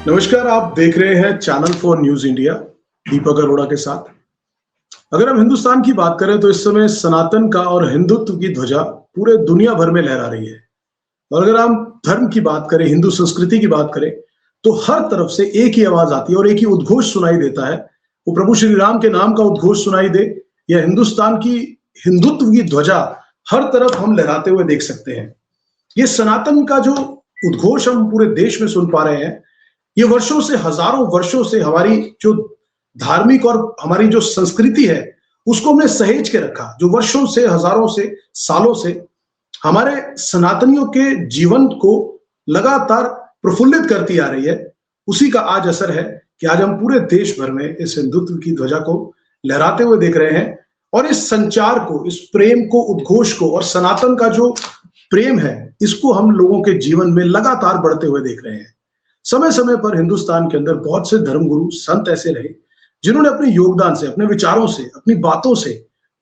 नमस्कार, आप देख रहे हैं चैनल फॉर न्यूज इंडिया दीपक अरोड़ा के साथ। अगर हम हिंदुस्तान की बात करें तो इस समय सनातन का और हिंदुत्व की ध्वजा पूरे दुनिया भर में लहरा रही है। और अगर हम धर्म की बात करें, हिंदू संस्कृति की बात करें, तो हर तरफ से एक ही आवाज आती है और एक ही उद्घोष सुनाई देता है। वो प्रभु श्री राम के नाम का उद्घोष सुनाई दे या हिंदुस्तान की हिंदुत्व की ध्वजा हर तरफ हम लहराते हुए देख सकते हैं। ये सनातन का जो उद्घोष हम पूरे देश में सुन पा रहे हैं, ये वर्षों से, हजारों वर्षों से हमारी जो धार्मिक और हमारी जो संस्कृति है उसको हमने सहेज के रखा, जो वर्षों से, हजारों से, सालों से हमारे सनातनियों के जीवन को लगातार प्रफुल्लित करती आ रही है। उसी का आज असर है कि आज हम पूरे देश भर में इस हिंदुत्व की ध्वजा को लहराते हुए देख रहे हैं और इस संचार को, इस प्रेम को, उद्घोष को और सनातन का जो प्रेम है इसको हम लोगों के जीवन में लगातार बढ़ते हुए देख रहे हैं। समय समय पर हिंदुस्तान के अंदर बहुत से धर्मगुरु, संत ऐसे रहे जिन्होंने अपने योगदान से, अपने विचारों से, अपनी बातों से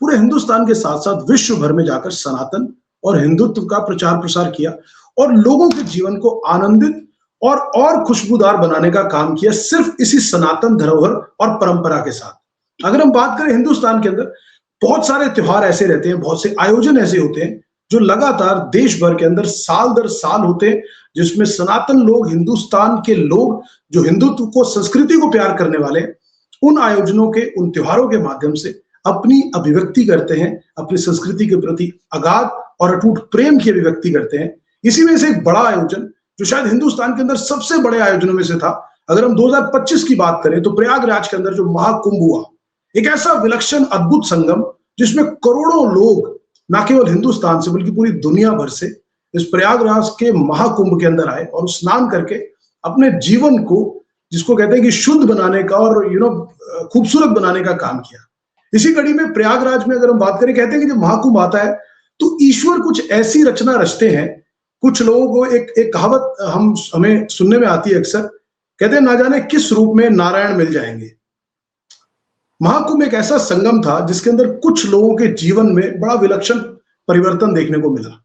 पूरे हिंदुस्तान के साथ साथ विश्व भर में जाकर सनातन और हिंदुत्व का प्रचार प्रसार किया और लोगों के जीवन को आनंदित और खुशबूदार बनाने का काम किया, सिर्फ इसी सनातन धरोहर और परंपरा के साथ। अगर हम बात करें हिंदुस्तान के अंदर, बहुत सारे त्योहार ऐसे रहते हैं, बहुत से आयोजन ऐसे होते हैं जो लगातार देश भर के अंदर साल दर साल होते हैं, जिसमें सनातन लोग, हिंदुस्तान के लोग जो हिंदुत्व को, संस्कृति को प्यार करने वाले, उन आयोजनों के, उन त्योहारों के माध्यम से अपनी अभिव्यक्ति करते हैं, अपनी संस्कृति के प्रति अगाध और अटूट प्रेम की अभिव्यक्ति करते हैं। इसी में से एक बड़ा आयोजन जो शायद हिंदुस्तान के अंदर सबसे बड़े आयोजनों में से था, अगर हम 2025 की बात करें तो प्रयागराज के अंदर जो महाकुंभ हुआ, एक ऐसा विलक्षण अद्भुत संगम जिसमें करोड़ों लोग न केवल हिंदुस्तान से बल्कि पूरी दुनिया भर से इस प्रयागराज के महाकुंभ के अंदर आए और स्नान करके अपने जीवन को, जिसको कहते हैं कि शुद्ध बनाने का और खूबसूरत बनाने का काम किया। इसी कड़ी में प्रयागराज में अगर हम बात करें, कहते हैं कि जब महाकुंभ आता है तो ईश्वर कुछ ऐसी रचना रचते हैं। कुछ लोगों को एक कहावत हमें सुनने में आती है अक्सर, कहते हैं ना जाने किस रूप में नारायण मिल जाएंगे। महाकुंभ एक ऐसा संगम था जिसके अंदर कुछ लोगों के जीवन में बड़ा विलक्षण परिवर्तन देखने को मिला।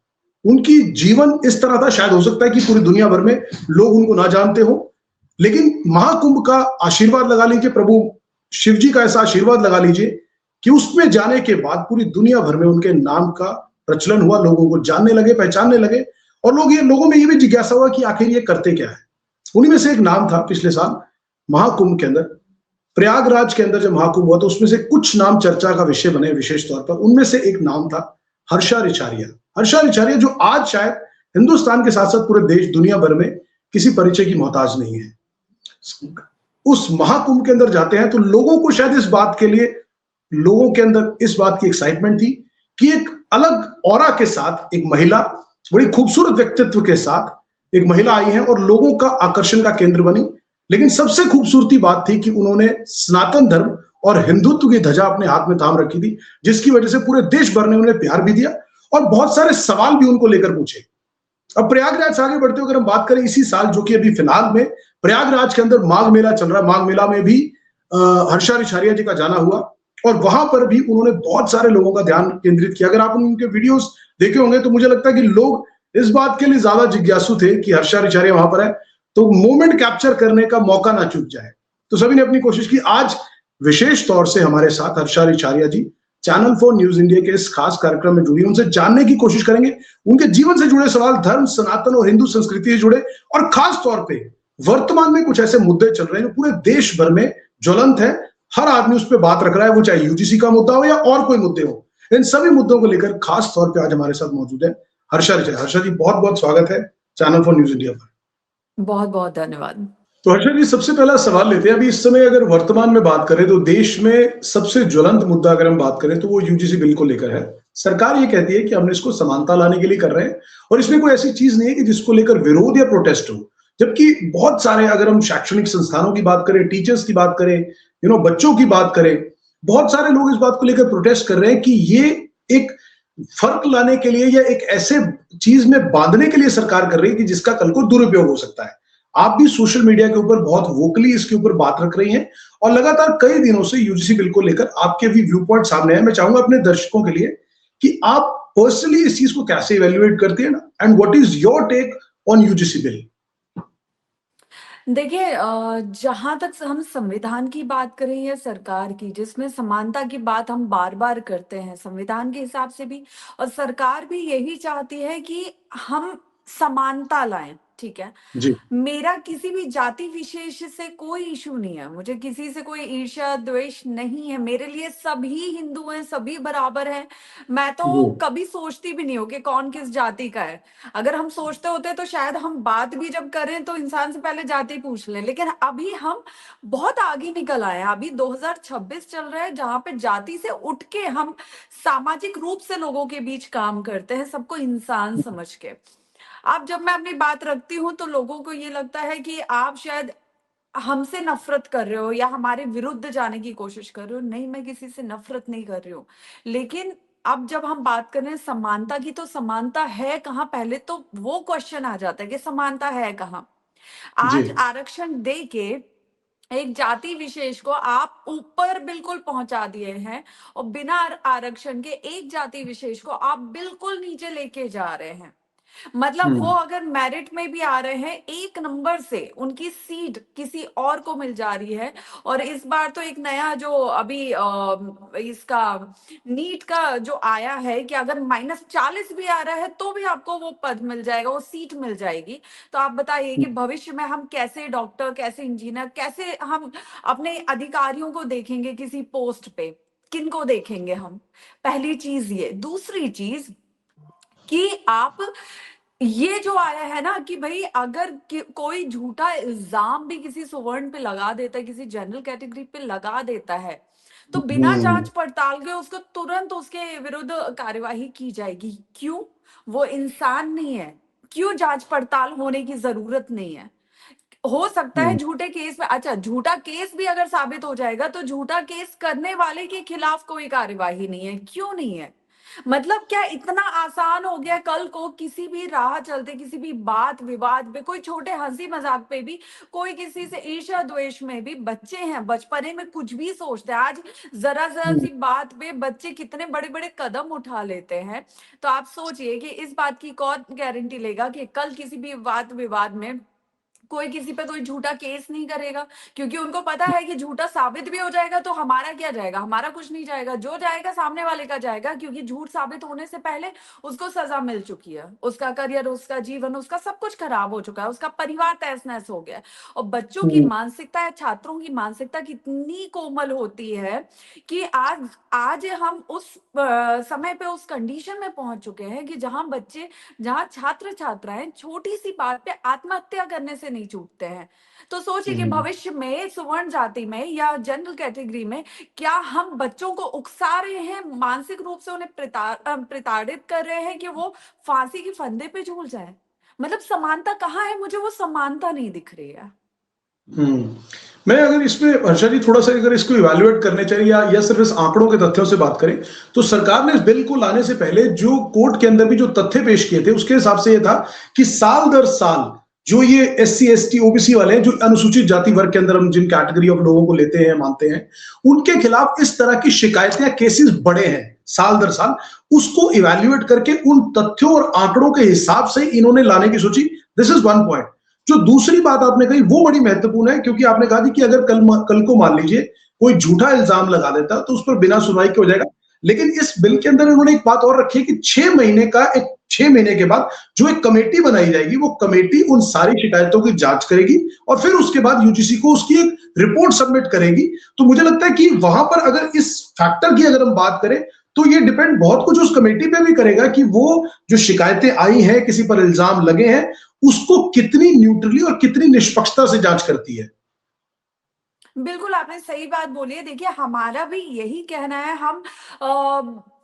उनकी जीवन इस तरह था, शायद हो सकता है कि पूरी दुनिया भर में लोग उनको ना जानते हो, लेकिन महाकुंभ का आशीर्वाद लगा लीजिए, प्रभु शिव जी का ऐसा आशीर्वाद लगा लीजिए कि उसमें जाने के बाद पूरी दुनिया भर में उनके नाम का प्रचलन हुआ, लोगों को जानने लगे, पहचानने लगे और लोगों में ये भी जिज्ञासा हुआ कि आखिर ये करते क्या है। उन्हीं में से एक नाम था पिछले साल महाकुंभ के अंदर, प्रयागराज के अंदर जब महाकुंभ हुआ तो उसमें से कुछ नाम चर्चा का विषय बने विशेष तौर पर। उनमें से एक नाम था हर्षारिचार्य। हर्षारिचार्य जो आज शायद हिंदुस्तान के साथ साथ पूरे देश, दुनिया भर में किसी परिचय की मोहताज नहीं है। उस महाकुंभ के अंदर जाते हैं तो लोगों को शायद इस बात के लिए, लोगों के अंदर इस बात की एक्साइटमेंट थी कि एक अलग ऑरा के साथ एक महिला, बड़ी खूबसूरत व्यक्तित्व के साथ एक महिला आई है और लोगों का आकर्षण का केंद्र बनी। लेकिन सबसे खूबसूरती बात थी कि उन्होंने सनातन धर्म और हिंदुत्व की ध्वजा अपने हाथ में थाम रखी थी, जिसकी वजह से पूरे देश भर ने उन्हें प्यार भी दिया और बहुत सारे सवाल भी उनको लेकर पूछे। अब प्रयागराज से आगे बढ़ते हुए अगर हम बात करें, इसी साल जो कि अभी फिलहाल में प्रयागराज के अंदर माघ मेला चल रहा है, माघ मेला में भी हर्षारिचार्य जी का जाना हुआ और वहां पर भी उन्होंने बहुत सारे लोगों का ध्यान केंद्रित किया। अगर आप उनके वीडियोस देखे होंगे तो मुझे लगता है कि लोग इस बात के लिए ज्यादा जिज्ञासु थे कि हर्षारिचार्य वहां पर है तो मोमेंट कैप्चर करने का मौका ना चूक जाए, तो सभी ने अपनी कोशिश की। आज विशेष तौर से हमारे साथ हर्षारिचार्य जी चैनल फॉर न्यूज इंडिया के इस खास कार्यक्रम में जुड़ी, उनसे जानने की कोशिश करेंगे उनके जीवन से जुड़े सवाल, धर्म, सनातन और हिंदू संस्कृति से जुड़े, और खास तौर पे वर्तमान में कुछ ऐसे मुद्दे चल रहे हैं जो पूरे देश भर में ज्वलंत है, हर आदमी उस पर बात रख रहा है, वो चाहे यूजीसी का मुद्दा हो या और कोई मुद्दे हो। इन सभी मुद्दों को लेकर खास तौर पर आज हमारे साथ मौजूद है हर्षारिचार्य। हर्षा जी, बहुत बहुत स्वागत है चैनल फॉर न्यूज इंडिया पर। बहुत बहुत धन्यवाद। तो हर्षा जी, सबसे पहला सवाल लेते हैं। अभी इस समय अगर वर्तमान में बात करें तो देश में सबसे ज्वलंत मुद्दा अगर हम बात करें तो वो यूजीसी बिल को लेकर है। सरकार ये कहती है कि हमने इसको समानता लाने के लिए कर रहे हैं और इसमें कोई ऐसी चीज नहीं है कि जिसको लेकर विरोध या प्रोटेस्ट हो, जबकि बहुत सारे, अगर हम शैक्षणिक संस्थानों की बात करें, टीचर्स की बात करें, बच्चों की बात करें, बहुत सारे लोग इस बात को लेकर प्रोटेस्ट कर रहे हैं कि ये एक फर्क लाने के लिए या एक ऐसे चीज में बांधने के लिए सरकार कर रही है कि जिसका कल को दुरुपयोग हो सकता है। आप भी सोशल मीडिया के ऊपर बहुत वोकली इसके ऊपर बात रख रही हैं और लगातार कई दिनों से यूजीसी बिल को लेकर आपके भी व्यू पॉइंट सामने है। मैं चाहूंगा अपने दर्शकों के लिए कि आप पर्सनली इस चीज को कैसे इवेल्युएट करती है ना, and what is your take on UGC bill? देखिए जहाँ तक हम संविधान की बात करें या सरकार की, जिसमें समानता की बात हम बार-बार करते हैं, संविधान के हिसाब से भी और सरकार भी यही चाहती है कि हम समानता लाएँ, ठीक है? जी, मेरा किसी भी जाति विशेष से कोई इश्यू नहीं है, मुझे किसी से कोई ईर्ष्या, द्वेष नहीं है, मेरे लिए सभी हिंदू हैं, सभी बराबर हैं। मैं जी, तो कभी सोचती भी नहीं हूँ कि कौन किस जाति का है। अगर हम सोचते होते तो शायद हम बात भी जब करें तो इंसान से पहले जाति पूछ लें, लेकिन अभी हम बहुत आगे निकल आए हैं। अभी 2026 चल रहा है जहाँ पे जाति से उठ के हम सामाजिक रूप से लोगों के बीच काम करते हैं, सबको इंसान समझ के। अब जब मैं अपनी बात रखती हूँ तो लोगों को ये लगता है कि आप शायद हमसे नफ़रत कर रहे हो या हमारे विरुद्ध जाने की कोशिश कर रहे हो। नहीं, मैं किसी से नफ़रत नहीं कर रही हूँ। लेकिन अब जब हम बात कर रहे हैं समानता की, तो समानता है कहाँ? पहले तो वो क्वेश्चन आ जाता है कि समानता है कहाँ? जी, आज आरक्षण दे के एक जाति विशेष को आप ऊपर बिल्कुल पहुँचा दिए हैं और बिना आरक्षण के एक जाति विशेष को आप बिल्कुल नीचे लेके जा रहे हैं। मतलब वो हुँ, अगर मेरिट में भी आ रहे हैं, 1 नंबर से उनकी सीट किसी और को मिल जा रही है और इस बार तो एक नया जो अभी इसका नीट का जो आया है कि अगर -40 भी आ रहा है, तो भी आपको वो पद मिल जाएगा, वो सीट मिल जाएगी। तो आप बताइए हुँ, कि भविष्य में हम कैसे डॉक्टर, कैसे इंजीनियर, कैसे हम अपने अधिकारियों को देखेंगे किसी पोस्ट पे? किनको देखेंगे हम? पहली चीज़ ये। दूसरी चीज़ कि आप ये जो आया है ना कि भई अगर कोई झूठा इल्ज़ाम भी किसी सुवर्ण पे लगा देता है, किसी जनरल कैटेगरी पे लगा देता है, तो बिना हुँ, जाँच-पड़ताल के उसको तुरंत उसके विरुद्ध कार्यवाही की जाएगी। क्यों? वो इंसान नहीं है। क्यों जाँच-पड़ताल होने की ज़रूरत नहीं है? हो सकता है हुँ, झूठे केस में अच्छा झूठा केस भी अगर साबित हो जाएगा तो झूठा केस करने वाले के खिलाफ कोई कार्यवाही नहीं है। क्यों नहीं है? मतलब क्या इतना आसान हो गया कल को किसी भी राह चलते, किसी भी बात विवाद में, कोई छोटे हँसी मज़ाक पे भी, कोई किसी से ईर्ष्या द्वेष में भी बच्चे हैं, बचपने में कुछ भी सोचते हैं। आज ज़रा-ज़रा हुँ, सी बात पे बच्चे कितने बड़े-बड़े कदम उठा लेते हैं। तो आप सोचिए कि इस बात की कौन गारंटी लेगा कि कल किसी भी वाद विवाद में कोई किसी पे कोई झूठा केस नहीं करेगा क्योंकि उनको पता है कि झूठा साबित भी हो जाएगा तो हमारा क्या जाएगा? हमारा कुछ नहीं जाएगा, जो जाएगा सामने वाले का जाएगा क्योंकि झूठ साबित होने से पहले उसको सज़ा मिल चुकी है। उसका करियर, उसका जीवन, उसका सब कुछ खराब हो चुका है, उसका परिवार तहस-नहस हो गया है। और बच्चों की हुँ, मानसिकता या छात्रों की मानसिकता कितनी कोमल होती है कि आज आज हम उस समय पे उस कंडीशन में पहुँच चुके हैं कि जहाँ छात्र-छात्राएँ छोटी-सी बात पे आत्महत्या करने से नहीं चूकते हैं। तो सोचिए कि हुँ। भविष्य में सुवर्ण जाति में या जनरल कैटेगरी में क्या हम बच्चों को उकसा रहे हैं, मानसिक रूप से उन्हें प्रताड़ित कर रहे हैं कि वो फांसी के फंदे पे झूल जाएँ? मतलब समानता कहाँ है? मुझे वो समानता नहीं दिख रही है। हुँ। मैं अगर इसमें हर्षा जी थोड़ा-सा अगर इसको इवैल्यूएट करने चाहिए या सिर्फ़ इस आंकड़ों के तथ्यों से बात करें, तो सरकार ने इस बिल को लाने से पहले जो कोर्ट के अंदर भी जो तथ्य पेश किए थे, उसके हिसाब से ये था कि साल दर साल जो ये एससी, एसटी, ओबीसी वाले हैं, जो अनुसूचित जाति वर्ग के अंदर हम जिन कैटेगरी ऑफ लोगों को लेते हैं, मानते हैं, उनके खिलाफ इस तरह की शिकायतें या केसेस बढ़े हैं, साल दर साल। उसको इवैल्यूएट करके उन तथ्यों और आंकड़ों के हिसाब से इन्होंने लाने की सोची। This is one point. जो दूसरी बात आपने कही वो बड़ी महत्वपूर्ण है क्योंकि आपने कहा थी कि अगर कल को मान लीजिए कोई झूठा इल्जाम लगा देता तो उस पर बिना सुनवाई के हो जाएगा। लेकिन इस बिल के अंदर इन्होंने एक बात और रखी है कि 6 महीने के बाद जो एक कमेटी बनाई जाएगी वो कमेटी उन सारी शिकायतों की जांच करेगी और फिर उसके बाद यूजीसी को उसकी एक रिपोर्ट सबमिट करेगी। तो मुझे लगता है कि वहां पर अगर इस फैक्टर की अगर हम बात करें तो ये डिपेंड बहुत कुछ उस कमेटी पे भी करेगा कि वो जो शिकायतें आई हैं, किसी पर इल्जाम लगे हैं, उसको कितनी न्यूट्रली और कितनी निष्पक्षता से जांच करती है। बिल्कुल, आपने सही बात बोली है। देखिए, हमारा भी यही कहना है हम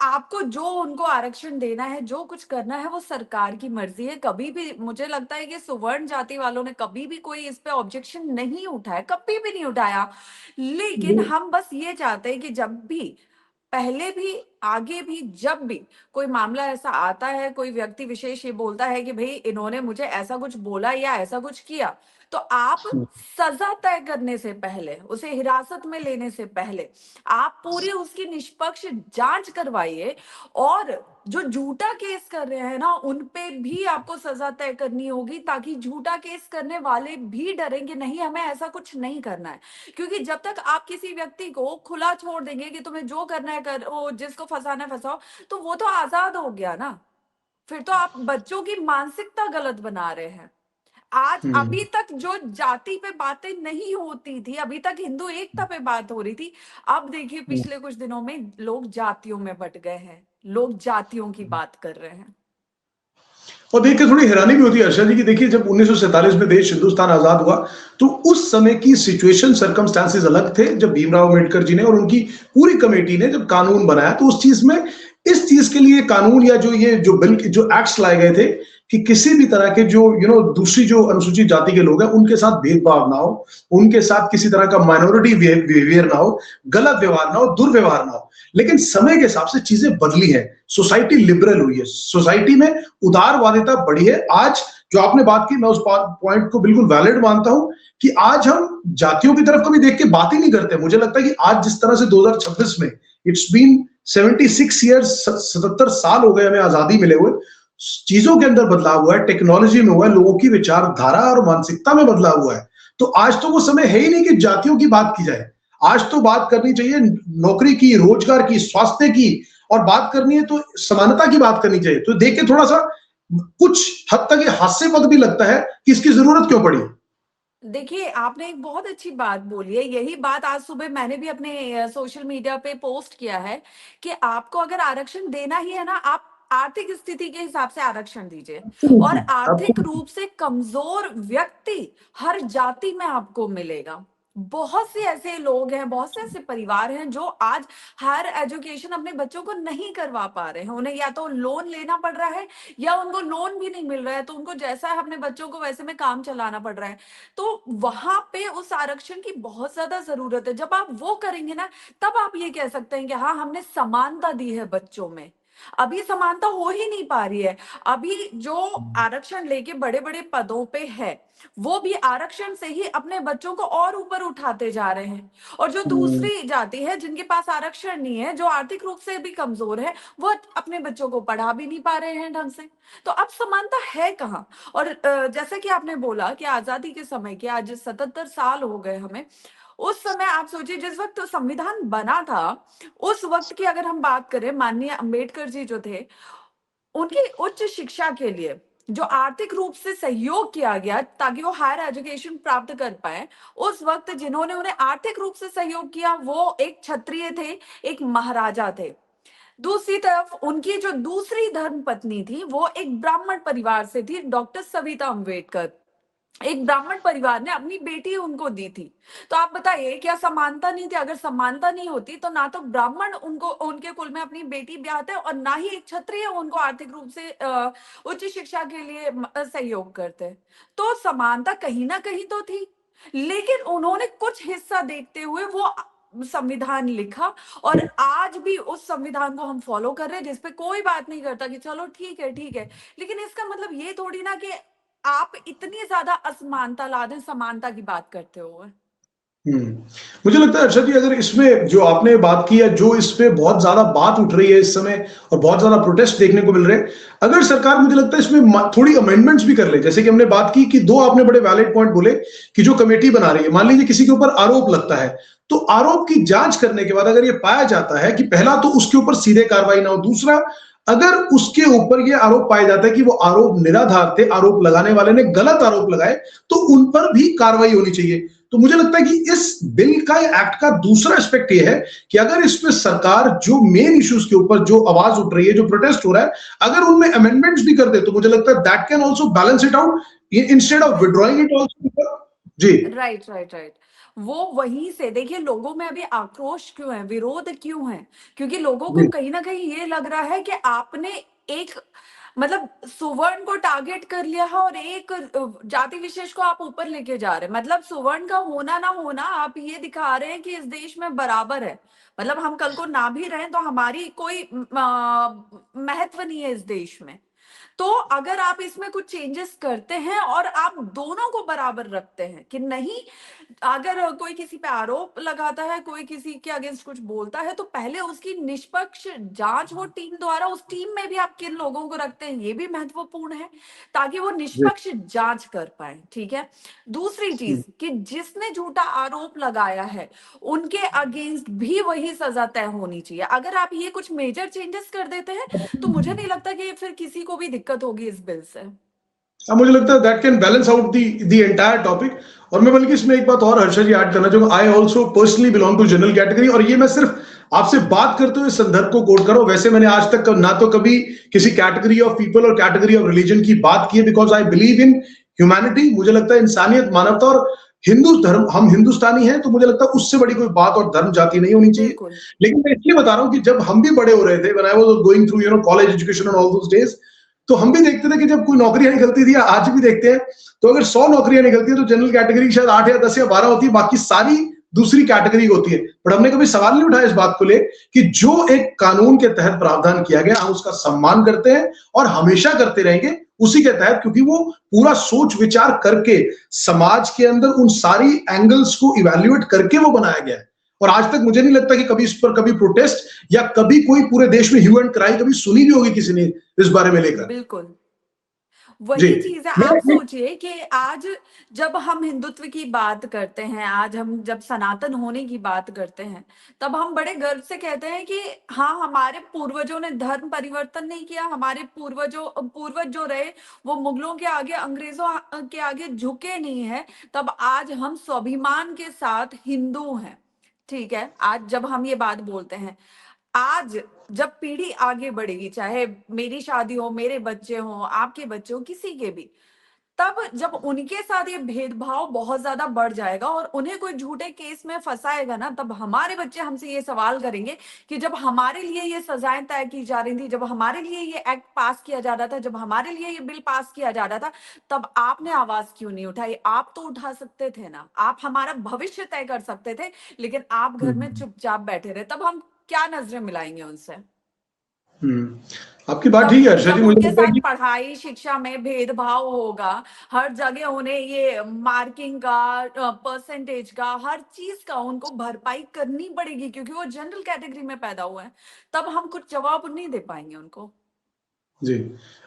आपको जो उनको आरक्षण देना है, जो कुछ करना है, वो सरकार की मर्ज़ी है। कभी भी मुझे लगता है कि सुवर्ण जाति वालों ने कभी भी कोई इस पे ऑब्जेक्शन नहीं उठाया, कभी भी नहीं उठाया। लेकिन जी, हम बस ये चाहते हैं कि जब भी पहले भी आगे भी जब भी कोई मामला ऐसा आता है, कोई व्यक्ति विशेष ये बोलता है कि भाई इन्होंने मुझे ऐसा कुछ बोला या ऐसा कुछ किया, तो आप सजा तय करने से पहले, उसे हिरासत में लेने से पहले आप पूरी उसकी निष्पक्ष जांच करवाइए, और जो झूठा केस कर रहे हैं ना उन पे भी आपको सजा तय करनी होगी, ताकि झूठा केस करने वाले भी डरेंगे, नहीं हमें ऐसा कुछ नहीं करना है। क्योंकि जब तक आप किसी व्यक्ति को खुला छोड़ देंगे कि तुम्हें जो करना है करो, जिसको फंसाना है फंसाओ, तो वो तो आजाद हो गया ना। फिर तो आप बच्चों की मानसिकता गलत बना रहे हैं। आज हम्म। अभी तक जो जाति पे बातें नहीं होती थी, अभी तक हिंदू एकता पे बात हो रही थी, अब देखिए पिछले कुछ दिनों में लोग जातियों में बट गए हैं, लोग जातियों की बात कर रहे हैं। और देख के थोड़ी हैरानी भी होती है हर्षा जी की, देखिए जब 1947 में देश हिंदुस्तान आजाद हुआ तो उस समय की सिचुएशन सर्कमस्टांसेस अलग थे, जब भीमराव अम्बेडकर जी ने और उनकी पूरी कमेटी ने जब कानून बनाया तो उस चीज में, इस चीज के लिए कानून या जो ये जो बिल जो एक्ट्स लाए गए थे कि किसी भी तरह के जो दूसरी जो अनुसूचित जाति के लोग हैं उनके साथ भेदभाव ना हो, उनके साथ किसी तरह का माइनॉरिटी बिहेवियर ना हो, गलत व्यवहार ना हो, दुर्व्यवहार ना हो। लेकिन समय के हिसाब से चीजें बदली है, सोसाइटी लिबरल हुई है, सोसाइटी में उदारवादिता बढ़ी है। आज जो आपने बात की, मैं उस पॉइंट को बिल्कुल वैलिड मानता हूं कि आज हम जातियों की तरफ कभी देख के बात ही नहीं करते। मुझे लगता है कि आज जिस तरह से 2026 में, इट्स बीन 76 ईयर्स, 77 साल हो गए हमें आजादी मिले हुए, चीजों के अंदर बदलाव हुआ है, टेक्नोलॉजी में हुआ है, लोगों की विचारधारा और मानसिकता में बदलाव हुआ है। तो आज तो वो समय है ही नहीं कि जातियों की बात की जाए। आज तो बात करनी चाहिए नौकरी की, रोजगार की, स्वास्थ्य की, और बात करनी है तो समानता की बात करनी चाहिए। तो देख के थोड़ा सा कुछ हद तक ये हास्यास्पद भी लगता है कि इसकी जरूरत क्यों पड़ी। देखिए, आपने एक बहुत अच्छी बात बोली है। यही बात आज सुबह मैंने भी अपने सोशल मीडिया पे पोस्ट किया है कि आपको अगर आरक्षण देना ही है ना, आप आर्थिक स्थिति के हिसाब से आरक्षण दीजिए। और आर्थिक रूप से कमजोर व्यक्ति हर जाति में आपको मिलेगा। बहुत से ऐसे लोग हैं, बहुत से ऐसे परिवार हैं जो आज हायर एजुकेशन अपने बच्चों को नहीं करवा पा रहे हैं। उन्हें या तो लोन लेना पड़ रहा है, या उनको लोन भी नहीं मिल रहा है, तो उनको जैसा है अपने बच्चों को वैसे में काम चलाना पड़ रहा है। तो वहां पे उस आरक्षण की बहुत ज्यादा जरूरत है। जब आप वो करेंगे ना, तब आप ये कह सकते हैं कि हाँ, हमने समानता दी है बच्चों में। अभी समानता हो ही नहीं पा रही है। अभी जो आरक्षण लेके बड़े बड़े पदों पे है, वो भी आरक्षण से ही अपने बच्चों को और ऊपर उठाते जा रहे हैं। और जो दूसरी जाति है, जिनके पास आरक्षण नहीं है, जो आर्थिक रूप से भी कमजोर है, वो अपने बच्चों को पढ़ा भी नहीं पा रहे हैं ढंग से। तो अब समानता है कहाँ? और जैसा कि आपने बोला कि आजादी के समय के आज 77 साल हो गए हमें। उस समय आप सोचिए, जिस वक्त संविधान बना था, उस वक्त की अगर हम बात करें, माननीय अंबेडकर जी जो थे, उनकी उच्च शिक्षा के लिए जो आर्थिक रूप से सहयोग किया गया ताकि वो हायर एजुकेशन प्राप्त कर पाए, उस वक्त जिन्होंने उन्हें आर्थिक रूप से सहयोग किया वो एक क्षत्रिय थे, एक महाराजा थे। दूसरी तरफ उनकी जो दूसरी धर्म पत्नी थी, वो एक ब्राह्मण परिवार से थी, डॉक्टर सविता अम्बेडकर। एक ब्राह्मण परिवार ने अपनी बेटी उनको दी थी। तो आप बताइए, क्या समानता नहीं थी? अगर समानता नहीं होती तो ना तो ब्राह्मण उनको उनके कुल में अपनी बेटी ब्याहते, और ना ही एक क्षत्रिय उनको आर्थिक रूप से उच्च शिक्षा के लिए सहयोग करते। तो समानता कहीं ना कहीं तो थी, लेकिन उन्होंने कुछ हिस्सा देखते हुए वो संविधान लिखा। और आज भी उस संविधान को हम फॉलो कर रहे हैं, जिसपे कोई बात नहीं करता कि चलो ठीक है ठीक है। लेकिन इसका मतलब ये थोड़ी ना कि आप इतनी ज्यादा असमानता ला दें समानता की बात करते हुए। हम्म। मुझे लगता है अर्षद जी, अगर इसमें जो आपने बात की है, जो इस पे बहुत ज्यादा बात उठ रही है इस समय और बहुत ज्यादा प्रोटेस्ट देखने को मिल रहे हैं, अगर सरकार, मुझे लगता है इसमें थोड़ी अमेंडमेंट्स भी कर ले। जैसे कि हमने बात की कि दो आपने बड़े वैलिड पॉइंट बोले कि जो कमेटी बना रही है, मान लीजिए किसी के ऊपर आरोप लगता है, तो आरोप की जांच करने के बाद अगर ये पाया जाता है कि पहला तो उसके ऊपर सीधे कार्रवाई ना हो, दूसरा अगर उसके ऊपर ये आरोप पाया जाता है कि वो आरोप निराधार थे, आरोप लगाने वाले ने गलत आरोप लगाए, तो उन पर भी कार्रवाई होनी चाहिए। तो मुझे लगता है कि इस बिल का, एक्ट का दूसरा एस्पेक्ट ये है कि अगर इसमें सरकार जो मेन इश्यूज के ऊपर जो आवाज उठ रही है, जो प्रोटेस्ट हो रहा है, अगर उनमें अमेंडमेंट्स भी कर दे, तो मुझे लगता है that can also balance it out instead of withdrawing it also. जी, राइट राइट राइट। वो वहीं से देखिए, लोगों में अभी आक्रोश क्यों है, विरोध क्यों है? क्योंकि लोगों को जी, कहीं ना कहीं ये लग रहा है कि आपने एक मतलब सुवर्ण को टारगेट कर लिया है और एक जाति विशेष को आप ऊपर लेके जा रहे हैं। मतलब सुवर्ण का होना ना होना आप ये दिखा रहे हैं कि इस देश में बराबर है। मतलब हम कल को ना भी रहें तो हमारी कोई महत्व नहीं है इस देश में। तो अगर आप इसमें कुछ चेंजेस करते हैं और आप दोनों को बराबर रखते हैं कि नहीं, अगर कोई किसी पे आरोप लगाता है, कोई किसी के अगेंस्ट कुछ बोलता है, तो पहले उसकी निष्पक्ष जांच हो टीम द्वारा। उस टीम में भी आप किन लोगों को रखते हैं ये भी महत्वपूर्ण है, ताकि वो जी। निष्पक्ष जांच कर पाए। ठीक है। दूसरी हम्म। चीज कि जिसने झूठा आरोप लगाया है उनके अगेंस्ट भी वही सजा तय होनी चाहिए। अगर आप ये कुछ मेजर चेंजेस कर देते हैं तो मुझे नहीं लगता कि फिर किसी को भी दिक्कत होगी इस बिल से। अब मुझे लगता है that can balance out the entire topic. और मैं बल्कि इसमें एक बात और हर्षा जी ऐड करना चाहूंगा। I also personally belong to general category, और ये मैं सिर्फ आपसे बात करते हुए संदर्भ को कोट करो। वैसे मैंने आज तक ना तो कभी किसी कैटेगरी ऑफ पीपल और कैटेगरी ऑफ रिलीजन की बात की है, because I believe in humanity. मुझे लगता है इंसानियत, मानवता और हिंदू धर्म, हम हिंदुस्तानी हैं तो मुझे लगता है उससे बड़ी कोई बात और धर्म जाति नहीं होनी चाहिए। बिल्कुल। लेकिन मैं इसलिए बता रहा हूं कि जब हम भी बड़े हो रहे थे, when I was going through college education and all those days, तो हम भी देखते थे कि जब कोई नौकरियां निकलती थी, आज भी देखते हैं, तो अगर 100 नौकरियां निकलती है तो जनरल कैटेगरी शायद 8 या 10 या 12 होती है, बाकी सारी दूसरी कैटेगरी होती है। बट हमने कभी सवाल नहीं उठाया इस बात को ले कि जो एक कानून के तहत प्रावधान किया गया, हम उसका सम्मान करते हैं और हमेशा करते रहेंगे उसी के तहत, क्योंकि वो पूरा सोच विचार करके समाज के अंदर उन सारी एंगल्स को इवेल्युएट करके वो बनाया गया है। और आज तक मुझे नहीं लगता कि कभी इस पर कभी प्रोटेस्ट या कभी कोई पूरे देश में ह्यू एंड क्राई कभी सुनी भी होगी किसी ने इस बारे में लेकर। बिल्कुल जी। वही चीज है। आप मैं सोचिए कि आज जब हम हिंदुत्व की बात करते हैं, आज हम जब सनातन होने की बात करते हैं, तब हम बड़े गर्व से कहते हैं कि हाँ, हमारे पूर्वजों ने धर्म परिवर्तन नहीं किया। हमारे पूर्वज जो रहे वो मुगलों के आगे, अंग्रेजों के आगे झुके नहीं है। तब आज हम स्वाभिमान के साथ हिंदू हैं। ठीक है। आज जब हम ये बात बोलते हैं, आज जब पीढ़ी आगे बढ़ेगी, चाहे मेरी शादी हो, मेरे बच्चे हो, आपके बच्चे हो, किसी के भी, तब जब उनके साथ ये भेदभाव बहुत ज्यादा बढ़ जाएगा और उन्हें कोई झूठे केस में फंसाएगा ना, तब हमारे बच्चे हमसे ये सवाल करेंगे कि जब हमारे लिए ये सजाएं तय की जा रही थी, जब हमारे लिए ये एक्ट पास किया जा रहा था, जब हमारे लिए ये बिल पास किया जा रहा था, तब आपने आवाज क्यों नहीं उठाई? आप तो उठा सकते थे ना, आप हमारा भविष्य तय कर सकते थे, लेकिन आप घर में चुपचाप बैठे रहे। तब हम क्या नजरें मिलाएंगे उनसे? आपकी बात तब ठीक है हर्षा जी। जब मुझे उनके लगता है साथ कि पढ़ाई शिक्षा में भेदभाव होगा, हर जगह उन्हें ये मार्किंग का, परसेंटेज का, हर चीज का उनको भरपाई करनी पड़ेगी, क्योंकि वो जनरल कैटेगरी में पैदा हुए हैं। तब हम कुछ जवाब नहीं दे पाएंगे उनको। जी,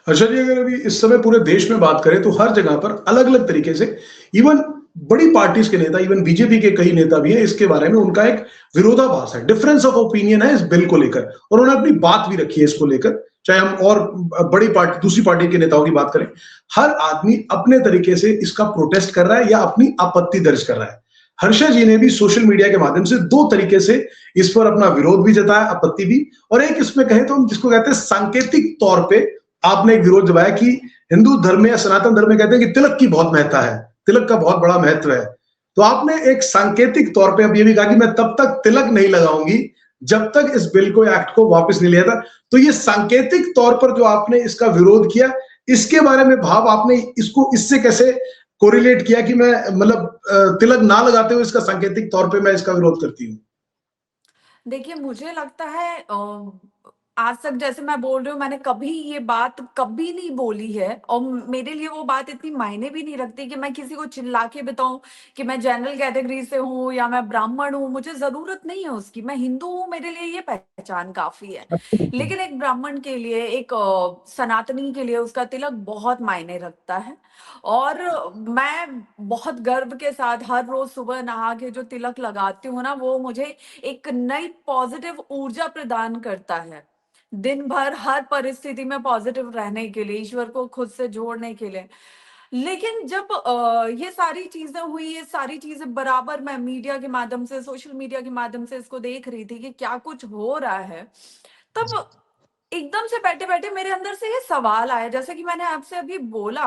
हर्षा जी, अगर अभी इस समय पूरे देश में बात करें तो हर जगह पर अलग अलग तरीके से, इवन बड़ी पार्टीज के नेता, इवन बीजेपी के कई नेता भी हैं, इसके बारे में उनका एक विरोधाभास है, डिफरेंस ऑफ ओपिनियन है इस बिल को लेकर, और उन्होंने अपनी बात भी रखी है इसको लेकर। चाहे हम और बड़ी पार्टी, दूसरी पार्टी के नेताओं की बात करें, हर आदमी अपने तरीके से इसका प्रोटेस्ट कर रहा है या अपनी आपत्ति दर्ज कर रहा है। हर्षा जी ने भी सोशल मीडिया के माध्यम से दो तरीके से इस पर अपना विरोध भी जताया, आपत्ति भी, और एक इसमें कहें तो हम जिसको कहते हैं सांकेतिक तौर पे आपने एक विरोध जताया कि हिंदू धर्म में या सनातन धर्म में कहते हैं कि तिलक की बहुत महत्ता है, तिलक का बहुत बड़ा महत्व है। तो आपने एक सांकेतिक तौर पे अब ये भी कहा कि मैं तब तक तिलक नहीं लगाऊंगी जब तक इस बिल को, एक्ट को वापस नहीं लिया था। तो ये सांकेतिक तौर पर जो आपने इसका विरोध किया, इसके बारे में भाव आपने इसको इससे कैसे कोरिलेट किया कि मैं मतलब तिलक ना लगाते हुए इसका सांकेतिक तौर पे मैं इसका विरोध करती हूँ? देखिए, मुझे लगता है आज तक जैसे मैं बोल रही हूँ, मैंने कभी ये बात कभी नहीं बोली है, और मेरे लिए वो बात इतनी मायने भी नहीं रखती कि मैं किसी को चिल्ला के बताऊं कि मैं जनरल कैटेगरी से हूँ या मैं ब्राह्मण हूँ। मुझे जरूरत नहीं है उसकी। मैं हिंदू हूँ, मेरे लिए ये पहचान काफी है। लेकिन एक ब्राह्मण के लिए, एक सनातनी के लिए उसका तिलक बहुत मायने रखता है। और मैं बहुत गर्व के साथ हर रोज सुबह नहा के जो तिलक लगाती हूँ ना, वो मुझे एक नई पॉजिटिव ऊर्जा प्रदान करता है, दिन भर हर परिस्थिति में पॉजिटिव रहने के लिए, ईश्वर को खुद से जोड़ने के लिए। लेकिन जब ये सारी चीजें हुई, ये सारी चीजें बराबर मैं मीडिया के माध्यम से, सोशल मीडिया के माध्यम से इसको देख रही थी कि क्या कुछ हो रहा है, तब एकदम से बैठे बैठे मेरे अंदर से ये सवाल आया, जैसे कि मैंने आपसे अभी बोला,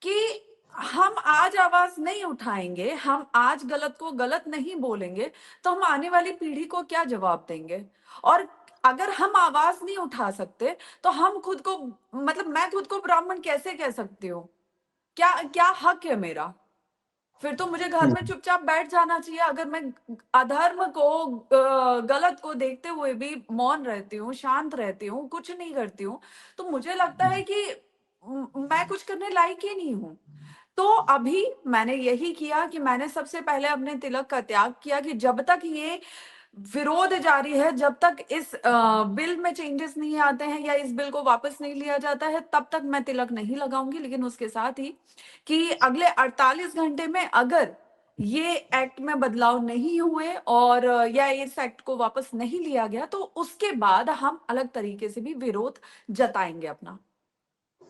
कि हम आज आवाज नहीं उठाएंगे, हम आज गलत को गलत नहीं बोलेंगे, तो हम आने वाली पीढ़ी को क्या जवाब देंगे? और अगर हम आवाज नहीं उठा सकते तो हम खुद को, मतलब मैं खुद को ब्राह्मण कैसे कह सकती हूँ? क्या क्या हक है मेरा? फिर तो मुझे घर में चुपचाप बैठ जाना चाहिए। अगर मैं अधर्म को, गलत को देखते हुए भी मौन रहती हूँ, शांत रहती हूँ, कुछ नहीं करती हूँ, तो मुझे लगता है कि मैं कुछ करने लायक ही नहीं हूँ। तो अभी मैंने यही किया कि मैंने सबसे पहले अपने तिलक का त्याग किया कि जब तक ये विरोध जारी है, जब तक इस बिल में चेंजेस नहीं आते हैं या इस बिल को वापस नहीं लिया जाता है, तब तक मैं तिलक नहीं लगाऊंगी। लेकिन उसके साथ ही कि अगले 48 घंटे में अगर ये एक्ट में बदलाव नहीं हुए और या इस एक्ट को वापस नहीं लिया गया, तो उसके बाद हम अलग तरीके से भी विरोध जताएंगे अपना।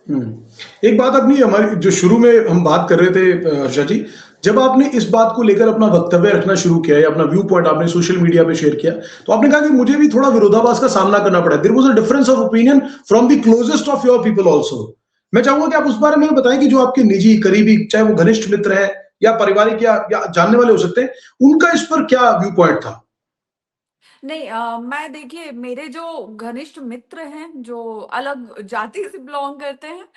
एक बात अपनी हमारी जो शुरू में हम बात कर रहे थे हर्षा जी, जब आपने इस बात को लेकर अपना वक्तव्य रखना शुरू किया या अपना व्यू पॉइंट आपने सोशल मीडिया पे शेयर किया, तो आपने कहा कि मुझे भी थोड़ा विरोधाभास का सामना करना पड़ा। There was a difference of opinion from the closest of your people also. मैं चाहूंगा कि आप उस बारे में बताएं कि जो आपके निजी करीबी, चाहे वो घनिष्ठ मित्र है या पारिवारिक या जानने वाले हो सकते हैं, उनका इस पर क्या व्यू पॉइंट था? नहीं, मैं देखिए, मेरे जो घनिष्ठ मित्र हैं जो अलग जाति से बिलोंग करते हैं,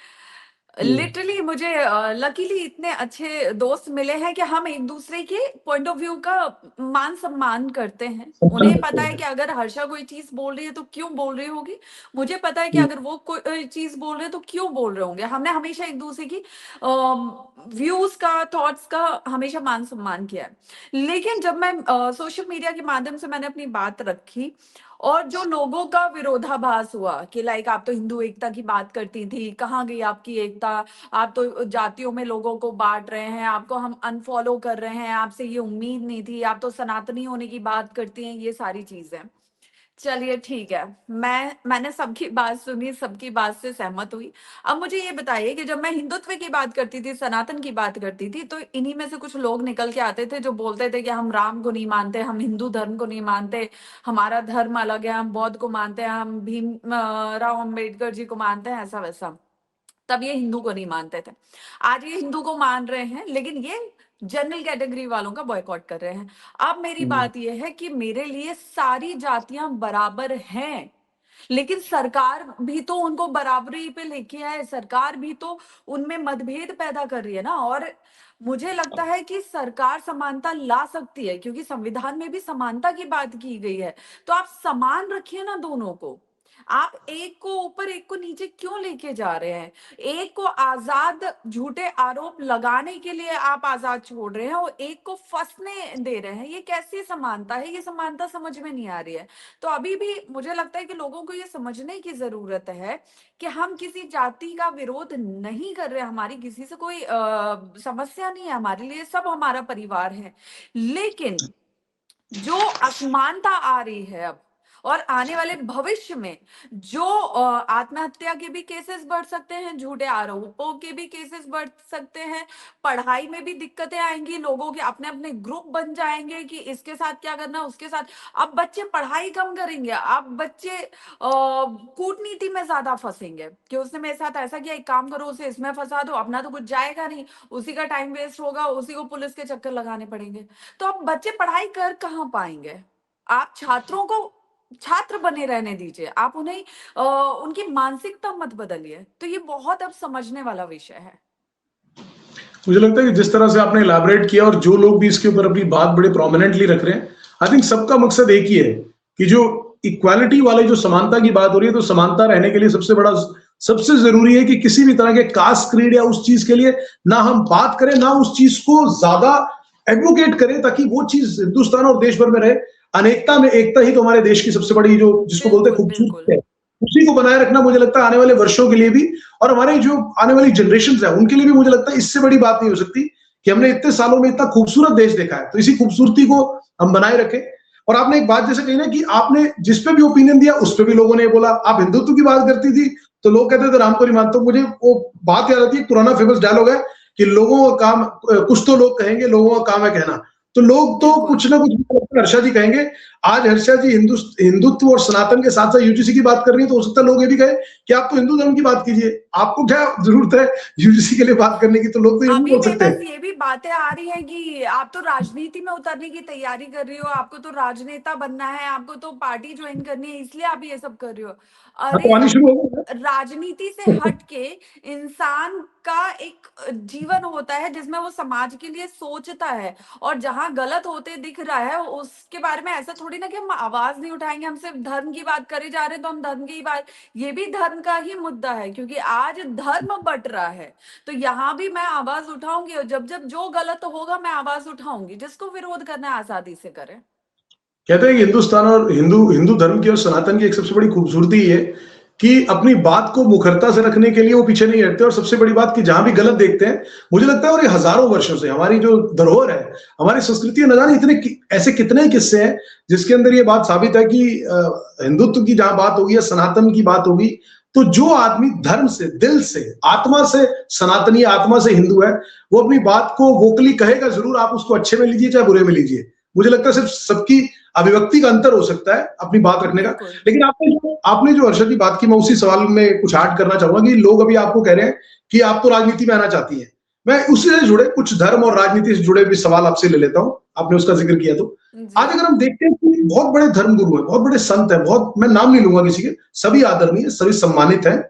हम्म, लिटरली मुझे लकीली इतने अच्छे दोस्त मिले हैं कि हम एक दूसरे के पॉइंट ऑफ व्यू का मान सम्मान करते हैं। सम्मान उन्हें करते पता है हैं। कि अगर हर्षा कोई चीज बोल रही है तो क्यों बोल रही होगी, मुझे पता है कि हम्म, अगर वो कोई चीज बोल रहे हैं तो क्यों बोल रहे होंगे। हमने हमेशा एक दूसरे की व्यूज का, थॉट्स का हमेशा मान सम्मान किया है। लेकिन जब मैं सोशल मीडिया के माध्यम से मैंने अपनी बात रखी और जो लोगों का विरोधाभास हुआ कि लाइक आप तो हिंदू एकता की बात करती थी, कहाँ गई आपकी एकता, आप तो जातियों में लोगों को बांट रहे हैं, आपको हम अनफॉलो कर रहे हैं, आपसे ये उम्मीद नहीं थी, आप तो सनातनी होने की बात करती हैं, ये सारी चीजें। चलिए ठीक है, मैंने सबकी बात सुनी, सबकी बात से सहमत हुई। अब मुझे ये बताइए कि जब मैं हिंदुत्व की बात करती थी, सनातन की बात करती थी, तो इन्हीं में से कुछ लोग निकल के आते थे जो बोलते थे कि हम राम को नहीं मानते, हम हिंदू धर्म को नहीं मानते, हमारा धर्म अलग है, हम बौद्ध को मानते हैं, हम भीम राव अम्बेडकर जी को मानते हैं, ऐसा वैसा। तब ये हिंदू को नहीं मानते थे। आज ये हिंदू को मान रहे हैं, लेकिन ये जनरल कैटेगरी वालों का बॉयकॉट कर रहे हैं। अब मेरी हम्म, बात ये है कि मेरे लिए सारी जातियां बराबर हैं, लेकिन सरकार भी तो उनको बराबरी पे लेके आए, सरकार भी तो उनमें मतभेद पैदा कर रही है ना। और मुझे लगता है कि सरकार समानता ला सकती है, क्योंकि संविधान में भी समानता की बात की गई है। तो आप समान रखिए ना दोनों को। आप एक को ऊपर एक को नीचे क्यों लेके जा रहे हैं? एक को आजाद झूठे आरोप लगाने के लिए आप आजाद छोड़ रहे हैं और एक को फंसने दे रहे हैं। ये कैसी समानता है? ये समानता समझ में नहीं आ रही है। तो अभी भी मुझे लगता है कि लोगों को ये समझने की जरूरत है कि हम किसी जाति का विरोध नहीं कर रहे, हमारी किसी से कोई समस्या नहीं है, हमारे लिए सब हमारा परिवार है। लेकिन जो असमानता आ रही है अब और आने वाले भविष्य में जो आत्महत्या के भी केसेस बढ़ सकते हैं, झूठे आरोपों के भी केसेस बढ़ सकते हैं, पढ़ाई में भी दिक्कतें आएंगी, लोगों के अपने अपने ग्रुप बन जाएंगे कि इसके साथ क्या करना, उसके साथ। अब बच्चे पढ़ाई कम करेंगे, अब बच्चे कूटनीति में ज्यादा फंसेंगे कि उसने मेरे साथ ऐसा किया, एक काम करो उसे इसमें फंसा दो, अपना तो कुछ जाएगा नहीं, उसी का टाइम वेस्ट होगा, उसी को पुलिस के चक्कर लगाने पड़ेंगे। तो अब बच्चे पढ़ाई कर कहाँ पाएंगे? आप छात्रों को छात्र बने रहने दीजिए, आप उन्हें उनकी मानसिकता मत बदलिए। तो ये बहुत अब समझने वाला विषय है। मुझे लगता है कि जिस तरह से आपने इलैबोरेट किया और जो लोग भी इसके ऊपर अपनी बात बड़े प्रोमिनेंटली रख रहे हैं, आई थिंक सबका मकसद एक ही है कि जो इक्वालिटी वाले, जो समानता की बात हो रही है, तो समानता रहने के लिए सबसे जरूरी है कि किसी भी तरह के कास्ट, क्रीड या उस चीज के लिए ना हम बात करें, ना उस चीज को ज्यादा एडवोकेट करें, ताकि वो चीज हिंदुस्तान और देश भर में रहे। अनेकता में एकता ही तो हमारे देश की सबसे बड़ी, जो जिसको बोलते हैं बिल्कुल बिल्कुल। खूबसूरती है, उसी को बनाए रखना मुझे लगता है आने वाले वर्षों के लिए भी, और हमारे जो आने वाली जनरेशन है उनके लिए भी, मुझे लगता है इससे बड़ी बात नहीं हो सकती कि हमने इतने सालों में इतना खूबसूरत देश देखा है, तो इसी खूबसूरती को हम बनाए रखें। और आपने एक बात जैसे कही ना कि आपने जिस पे भी ओपिनियन दिया उस पे भी लोगों ने बोला, आप हिंदुत्व की बात करती थी तो लोग कहते थे राम को नहीं मानते। तो मुझे वो बात याद आती है, पुराना फेमस डायलॉग है कि लोगों का काम, कुछ तो लोग कहेंगे, लोगों का काम है कहना। तो लोग तो बिल्कुल कुछ ना कुछ हर्षा जी कहेंगे। आज हर्षा जी हिंदुत्व और सनातन के साथ साथ यूजीसी की बात कर रही है, तो हो सकता है लोग ये भी कहे कि आप तो हिंदू धर्म की बात कीजिए, आपको क्या जरूरत है यूजीसी के लिए बात करने की, तो लोग तो ये भी अभी बोल मेरे सकते पास हैं। ये भी बातें आ रही हैं कि आप तो राजनीति में उतरने की तैयारी कर रही हो, आपको तो राजनेता बनना है, आपको तो पार्टी ज्वाइन करनी है, इसलिए आप ये सब कर रही हो। हाँ, तो अरे आनी शुरू हो गई राजनीति से हट के इंसान का एक जीवन होता है जिसमें वो समाज के लिए सोचता है, और जहां गलत होते दिख रहा है उसके बारे में ऐसा थोड़ी ना कि हम आवाज नहीं उठाएंगे, हम सिर्फ धर्म की बात करे जा रहे हैं तो हम धर्म की ही बात, ये भी धर्म का ही मुद्दा है क्योंकि आज धर्म बट रहा है। तो यहाँ भी मैं आवाज उठाऊंगी, और जब जब जो गलत होगा मैं आवाज उठाऊंगी, जिसको विरोध करना है आजादी से करे। कहते हैं कि हिंदुस्तान और हिंदू हिंदू धर्म की और सनातन की एक सबसे बड़ी खूबसूरती ये कि अपनी बात को मुखरता से रखने के लिए वो पीछे नहीं हटते, और सबसे बड़ी बात कि जहां भी गलत देखते हैं, मुझे लगता है और ये हजारों वर्षों से हमारी जो धरोहर है, हमारी संस्कृति है, न जाने इतने ऐसे कितने ही किस्से हैं जिसके अंदर ये बात साबित है कि हिंदुत्व की जहां बात होगी या सनातन की बात होगी, तो जो आदमी धर्म से, दिल से, आत्मा से सनातनी, आत्मा से हिंदू है, वो अपनी बात को वोकली कहेगा जरूर। आप उसको अच्छे में लीजिए चाहे बुरे में लीजिए, मुझे लगता है सिर्फ सबकी अभिव्यक्ति का अंतर हो सकता है अपनी बात रखने का। बिल्कुल। लेकिन आपने जो हर्षद की बात की, मैं उसी सवाल में कुछ ऐड करना चाहूंगा कि लोग अभी आपको कह रहे हैं कि आप तो राजनीति में आना चाहती हैं। मैं उसी से जुड़े कुछ धर्म और राजनीति से जुड़े भी सवाल आपसे ले लेता हूं, आपने उसका जिक्र किया तो। जी। आज अगर हम देखते हैं कि बहुत बड़े धर्मगुरु हैं, बहुत बड़े संत हैं, बहुत, मैं नाम नहीं लूंगा किसी के, सभी आदरणीय, सभी सम्मानित हैं,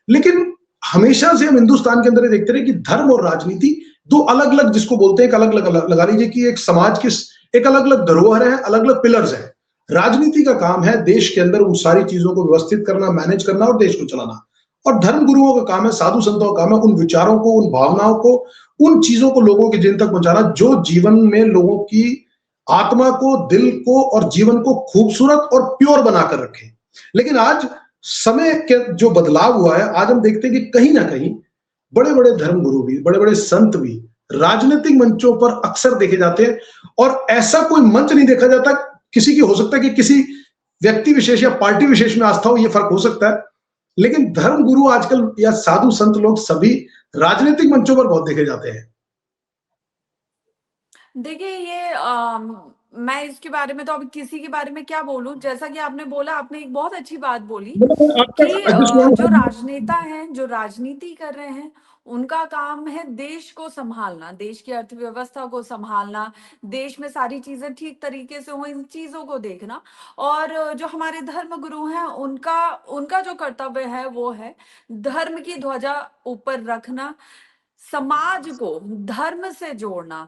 लेकिन हमेशा से हम हिंदुस्तान के अंदर ये देखते रहे कि धर्म और राजनीति दो अलग अलग, जिसको बोलते हैं एक अलग अलग, लगा लीजिए कि एक समाज की एक अलग अलग धरोहर है, अलग अलग पिलर्स हैं। राजनीति का काम है देश के अंदर उन सारी चीजों को व्यवस्थित करना, मैनेज करना और देश को चलाना। और धर्म गुरुओं का काम है, साधु संतों का काम है, उन विचारों को, उन भावनाओं को, उन चीजों को लोगों के जिन तक पहुंचाना जो जीवन में लोगों की आत्मा को, दिल को और जीवन को खूबसूरत और प्योर बनाकर रखे। लेकिन आज समय के जो बदलाव हुआ है, आज हम देखते हैं कि कहीं ना कहीं बड़े बड़े धर्मगुरु भी, बड़े बड़े संत भी राजनीतिक मंचों पर अक्सर देखे जाते हैं, और ऐसा कोई मंच नहीं देखा जाता। किसी की हो सकता है कि किसी व्यक्ति विशेष या पार्टी विशेष में आस्था हो, ये फर्क हो सकता है, लेकिन धर्मगुरु आजकल या साधु संत लोग सभी राजनीतिक मंचों पर बहुत देखे जाते हैं। देखिए ये मैं इसके बारे में तो अभी किसी के बारे में क्या बोलूं, जैसा कि आपने बोला, आपने एक बहुत अच्छी बात बोली कि जो राजनेता हैं, जो राजनीति कर रहे हैं, उनका काम है देश को संभालना, देश की अर्थव्यवस्था को संभालना, देश में सारी चीजें ठीक तरीके से हो, इन चीजों को देखना। और जो हमारे धर्म गुरु हैं, उनका उनका जो कर्तव्य है वो है धर्म की ध्वजा ऊपर रखना, समाज को धर्म से जोड़ना,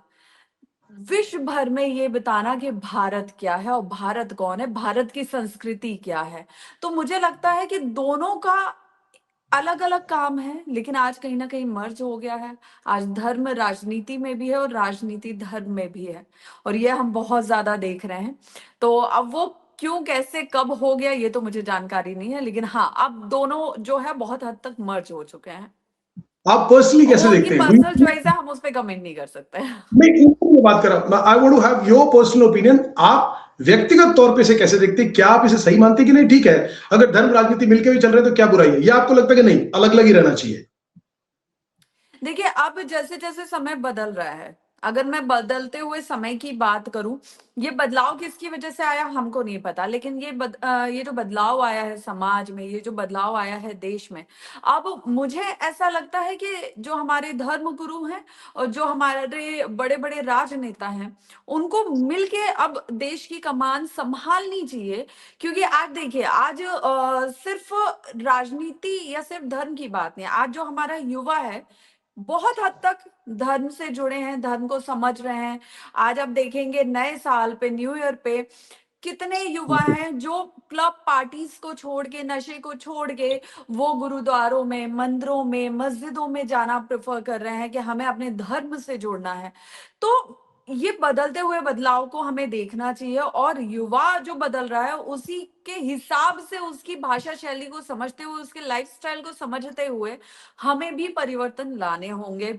विश्व भर में ये बताना कि भारत क्या है और भारत कौन है, भारत की संस्कृति क्या है। तो मुझे लगता है कि दोनों का अलग अलग काम है, लेकिन आज कहीं ना कहीं मर्ज हो गया है। आज धर्म राजनीति में भी है और राजनीति धर्म में भी है, और ये हम बहुत ज्यादा देख रहे हैं। तो अब वो क्यों, कैसे, कब हो गया ये तो मुझे जानकारी नहीं है, लेकिन हाँ अब दोनों जो है बहुत हद तक मर्ज हो चुके हैं। आप पर्सनली और वो कैसे उनकी देखते पर्सनल हैं? चॉइस है, हम उस पर कमेंट नहीं कर सकते। नहीं, ऊपर में बात कर रहा हूं, I want to have your personal opinion. आप व्यक्तिगत तौर पे इसे कैसे देखते हैं? क्या आप इसे सही मानते हैं कि नहीं ठीक है अगर धर्म राजनीति मिलकर भी चल रहे हैं तो क्या बुराई है, या आपको लगता है कि नहीं अलग अलग ही रहना चाहिए? देखिए अब जैसे जैसे समय बदल रहा है, अगर मैं बदलते हुए समय की बात करूं, ये बदलाव किसकी वजह से आया हमको नहीं पता, लेकिन ये जो बदलाव आया है समाज में, ये जो बदलाव आया है देश में, अब मुझे ऐसा लगता है कि जो हमारे धर्म गुरु हैं और जो हमारे बड़े बड़े राजनेता हैं, उनको मिलके अब देश की कमान संभालनी चाहिए। क्योंकि आज देखिए, आज सिर्फ राजनीति या सिर्फ धर्म की बात नहीं, आज जो हमारा युवा है बहुत हद तक धर्म से जुड़े हैं, धर्म को समझ रहे हैं। आज आप देखेंगे नए साल पे, न्यू ईयर पे कितने युवा हैं जो क्लब पार्टीज को छोड़ के, नशे को छोड़ के, वो गुरुद्वारों में, मंदिरों में, मस्जिदों में जाना प्रेफर कर रहे हैं कि हमें अपने धर्म से जुड़ना है। तो ये बदलते हुए बदलाव को हमें देखना चाहिए, और युवा जो बदल रहा है उसी के हिसाब से, उसकी भाषा शैली को समझते हुए, उसके लाइफस्टाइल को समझते हुए हमें भी परिवर्तन लाने होंगे।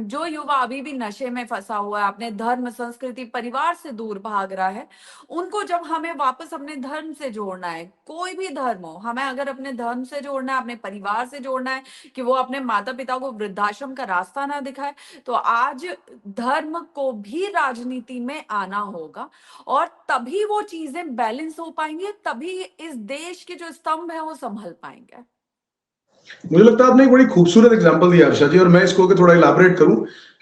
जो युवा अभी भी नशे में फंसा हुआ है, अपने धर्म, संस्कृति, परिवार से दूर भाग रहा है, उनको जब हमें वापस अपने धर्म से जोड़ना है, कोई भी धर्म हो, हमें अगर अपने धर्म से जोड़ना है, अपने परिवार से जोड़ना है, कि वो अपने माता पिता को वृद्धाश्रम का रास्ता ना दिखाए, तो आज धर्म को भी राजनीति में आना होगा, और तभी वो चीजें बैलेंस हो पाएंगी, तभी इस देश के जो स्तंभ है वो संभल पाएंगे। मुझे लगता है आपने एक बड़ी खूबसूरत एग्जांपल दिया हर्षा जी, और मैं इसको थोड़ा इलाबरेट करूं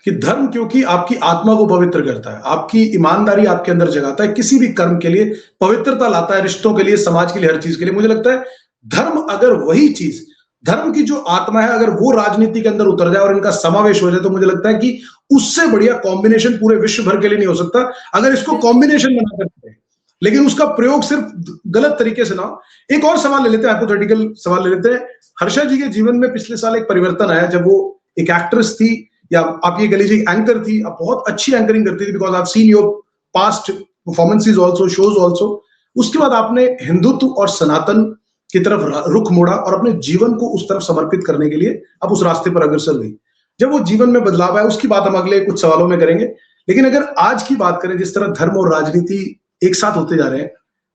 कि धर्म क्योंकि आपकी आत्मा को पवित्र करता है, आपकी ईमानदारी आपके अंदर जगाता है, किसी भी कर्म के लिए पवित्रता लाता है, रिश्तों के लिए, समाज के लिए, हर चीज के लिए। मुझे लगता है धर्म, अगर वही चीज, धर्म की जो आत्मा है, अगर वो राजनीति के अंदर उतर जाए और इनका समावेश हो जाए, तो मुझे लगता है कि उससे बढ़िया कॉम्बिनेशन पूरे विश्व भर के लिए नहीं हो सकता। अगर इसको बिल्कुल। कॉम्बिनेशन बना करते हैं, लेकिन उसका प्रयोग सिर्फ गलत तरीके से ना हो। एक और सवाल ले लेते हैं, हाइपोथेटिकल सवाल ले लेते हैं। हर्षा जी के जीवन में पिछले साल एक परिवर्तन आया, जब वो एक एक्ट्रेस थी, या आप ये कह लीजिए एंकर थी, आप बहुत अच्छी एंकरिंग करती थी, because I seen your past performances also, shows also. उसके बाद आपने हिंदुत्व और सनातन की तरफ रुख मोड़ा और अपने जीवन को उस तरफ समर्पित करने के लिए आप उस रास्ते पर अग्रसर हुई। जब वो जीवन में बदलाव आया, उसकी बात हम अगले कुछ सवालों में करेंगे। लेकिन अगर आज की बात करें, जिस तरह धर्म और राजनीति एक साथ होते जा रहे हैं,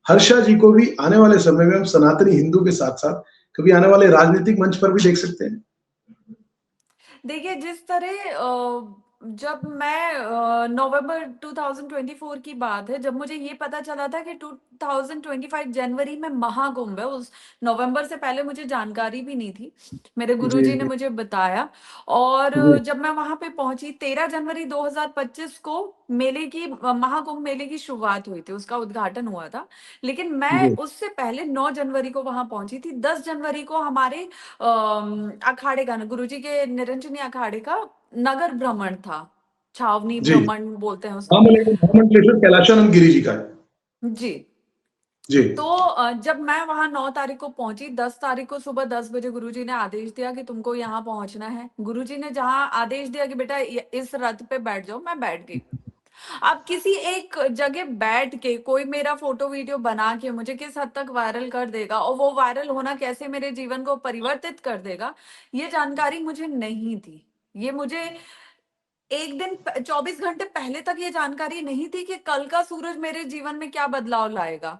हर्षा जी को भी आने वाले समय में हम सनातनी हिंदू के साथ साथ कभी आने वाले राजनीतिक मंच पर भी देख सकते हैं। देखिए, जिस तरह जब मैं नवंबर 2024 की बात है, जब मुझे ये पता चला था कि 2025 जनवरी में महाकुंभ है, उस नवंबर से पहले मुझे जानकारी भी नहीं थी, मेरे जी गुरुजी ने जी मुझे बताया। और जी जब मैं वहां पे पहुंची 13 जनवरी 2025 को, मेले की महाकुंभ मेले की शुरुआत हुई थी, उसका उद्घाटन हुआ था। लेकिन मैं जी उससे पहले 9 जनवरी को वहां पहुंची थी। 10 जनवरी को हमारे अखाड़े का, गुरुजी के निरंजनी अखाड़े का नगर भ्रमण था, छावनी जी। भ्रमण बोलते हैं हाँ, उसको। महामंडलेश्वर कैलाशानंद गिरी जी का है। जी। जी तो जब मैं वहां 9 तारीख को पहुंची, 10 तारीख को सुबह 10 बजे गुरुजी ने आदेश दिया कि तुमको यहाँ पहुंचना है। गुरुजी ने जहां आदेश दिया कि बेटा इस रथ पे बैठ जाओ, मैं बैठ गई। अब किसी एक जगह बैठ के कोई मेरा फोटो वीडियो बना के मुझे किस हद तक वायरल कर देगा, और वो वायरल होना कैसे मेरे जीवन को परिवर्तित कर देगा, ये जानकारी मुझे नहीं थी। ये मुझे एक दिन 24 घंटे पहले तक ये जानकारी नहीं थी कि कल का सूरज मेरे जीवन में क्या बदलाव लाएगा।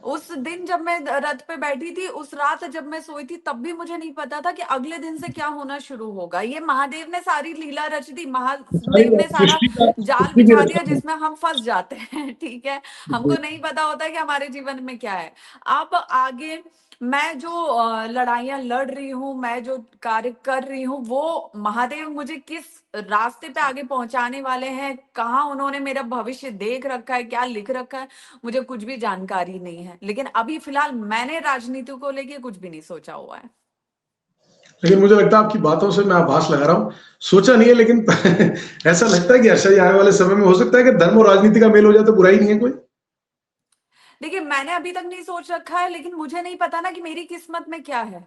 उस दिन जब मैं रथ पे बैठी थी, उस रात जब मैं सोई थी, तब भी मुझे नहीं पता था कि अगले दिन से क्या होना शुरू होगा। ये महादेव ने सारी लीला रच दी, सारी महादेव ने सारा सृष्टि का, जाल सृष्टि की बिछा दिया, रचना। जिसमें हम फंस जाते हैं। ठीक है, हमको जी नहीं पता होता है कि हमारे जीवन में क्या है। अब आगे मैं जो लड़ाइयां लड़ रही हूँ, मैं जो कार्य कर रही हूँ, वो महादेव मुझे किस रास्ते पे आगे पहुंचाने वाले हैं, कहाँ उन्होंने मेरा भविष्य देख रखा है, क्या लिख रखा है, मुझे कुछ भी जानकारी नहीं है। लेकिन अभी फिलहाल मैंने राजनीति को लेके कुछ भी नहीं सोचा हुआ है। लेकिन मुझे लगता है आपकी बातों से मैं आभास लगा रहा हूँ, सोचा नहीं है, लेकिन ऐसा लगता है कि हर्षा जी आने वाले समय में हो सकता है कि धर्म और राजनीति का मेल हो जाए तो बुराई नहीं है कोई। देखिए, मैंने अभी तक नहीं सोच रखा है, लेकिन मुझे नहीं पता ना कि मेरी किस्मत में क्या है।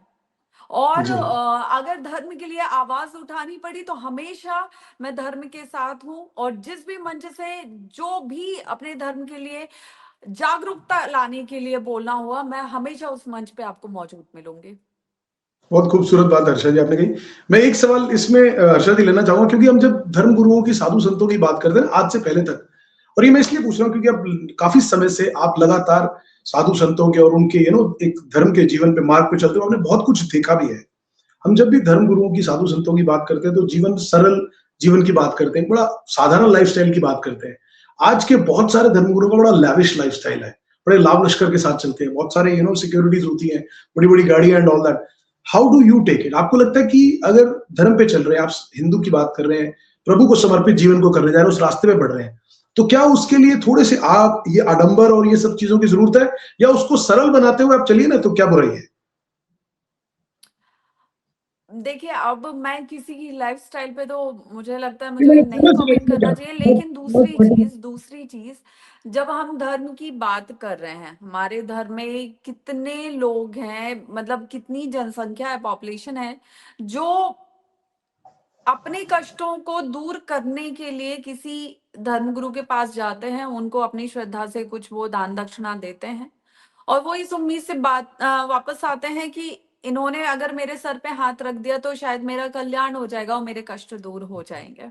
और जी अगर धर्म के लिए आवाज उठानी पड़ी तो हमेशा मैं धर्म के साथ हूँ, और जिस भी मंच से जो भी अपने धर्म के लिए जागरूकता लाने के लिए बोलना हुआ, मैं हमेशा उस मंच पे आपको मौजूद मिलूंगी। बहुत खूबसूरत बात हर्षा जी आपने कही। मैं एक सवाल इसमें हर्षा जी लेना चाहूंगा, क्योंकि हम जब धर्म गुरुओं की, साधु संतों की बात करते हैं आज से पहले तक, और ये मैं इसलिए पूछ रहा हूँ क्योंकि अब काफी समय से आप लगातार साधु संतों के और उनके एक धर्म के जीवन पे मार्ग पे चलते हो, आपने बहुत कुछ देखा भी है। हम जब भी धर्म गुरुओं की, साधु संतों की बात करते हैं तो जीवन सरल जीवन की बात करते हैं, बड़ा साधारण लाइफस्टाइल की बात करते हैं। आज के बहुत सारे धर्म गुरुओं का बड़ा लैविश लाइफस्टाइल है, बड़े लाभ लश्कर के साथ चलते हैं, बहुत सारे सिक्योरिटीज होती हैं, बड़ी बड़ी गाड़ियां and all that. How do you take it? आपको लगता है कि अगर धर्म पे चल रहे हैं, आप हिंदू की बात कर रहे हैं, प्रभु को समर्पित जीवन को करने जा रहे हैं, उस रास्ते पे बढ़ रहे हैं, तो क्या उसके लिए थोड़े से आप ये आडंबर और ये सब चीजों की जरूरत है, या उसको सरल बनाते हुए आप चलिए ना, तो क्या बुराई है? देखिए, अब मैं किसी की लाइफ़स्टाइल पे तो मुझे लगता है नहीं, मुझे मैंने नहीं पूरा कमेंट सिलेक्ट नहीं करना किया। चाहिए। बहुत लेकिन बहुत दूसरी चीज़, जब हम धर्म की बात कर रहे हैं, हमारे धर्म में कितने लोग हैं, मतलब कितनी जनसंख्या है, पॉपुलेशन है, जो अपने कष्टों को दूर करने के लिए किसी धर्मगुरु के पास जाते हैं, उनको अपनी श्रद्धा से कुछ वो दान दक्षिणा देते हैं, और वो इस उम्मीद से वापस आते हैं कि इन्होंने अगर मेरे सर पे हाथ रख दिया तो शायद मेरा कल्याण हो जाएगा और मेरे कष्ट दूर हो जाएंगे।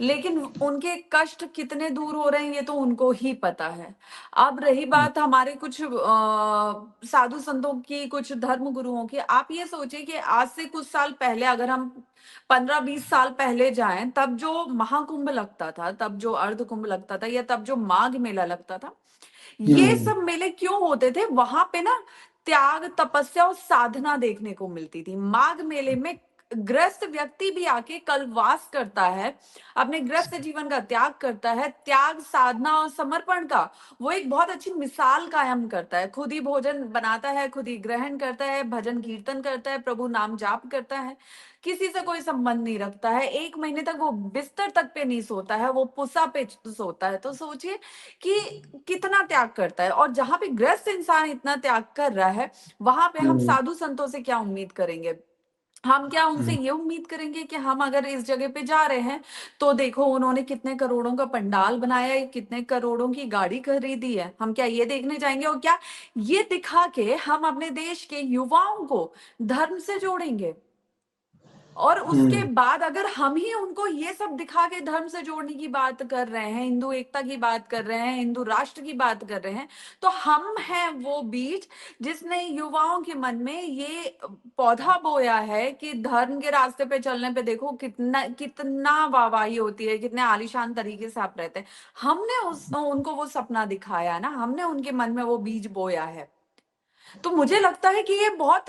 लेकिन उनके कष्ट कितने दूर हो रहे हैं ये तो उनको ही पता है। अब रही बात हमारे कुछ साधु संतों की, कुछ धर्म गुरुओं की, आप ये सोचिए कि आज से कुछ साल पहले अगर हम 15-20 साल पहले जाएं, तब जो महाकुंभ लगता था, तब जो अर्ध कुंभ लगता था, या तब जो माघ मेला लगता था, ये हम्म। सब मेले क्यों होते थे? वहां पे ना त्याग, तपस्या और साधना देखने को मिलती थी। माघ मेले में ग्रस्त व्यक्ति भी आके कल्पवास करता है, अपने ग्रस्त जीवन का त्याग करता है, त्याग, साधना और समर्पण का वो एक बहुत अच्छी मिसाल कायम करता है। खुद ही भोजन बनाता है, खुद ही ग्रहण करता है, भजन कीर्तन करता है, प्रभु नाम जाप करता है, किसी से कोई संबंध नहीं रखता है, 1 महीने तक वो बिस्तर तक पे नहीं सोता है, वो पुसा पे सोता है। तो सोचिए कि कितना त्याग करता है। और जहां पे ग्रस्त इंसान इतना त्याग कर रहा है, वहां पे हम हम्म। साधु संतों से क्या उम्मीद करेंगे? हम क्या उनसे हम्म। ये उम्मीद करेंगे कि हम अगर इस जगह पे जा रहे हैं तो देखो उन्होंने कितने करोड़ों का पंडाल बनाया है, कितने करोड़ों की गाड़ी खरीदी है? हम क्या ये देखने जाएंगे? और क्या ये दिखा के हम अपने देश के युवाओं को धर्म से जोड़ेंगे? और उसके हम्म। बाद अगर हम ही उनको ये सब दिखा के धर्म से जोड़ने की बात कर रहे हैं, हिंदू एकता की बात कर रहे हैं, हिंदू राष्ट्र की बात कर रहे हैं, तो हम हैं वो बीज जिसने युवाओं के मन में ये पौधा बोया है कि धर्म के रास्ते पे चलने पे देखो कितना कितना वाहवाही होती है, कितने आलीशान तरीके से आप रहते हैं। हमने उनको वो सपना दिखाया ना, हमने उनके मन में वो बीज बोया है। तो मुझे लगता है कि ये बहुत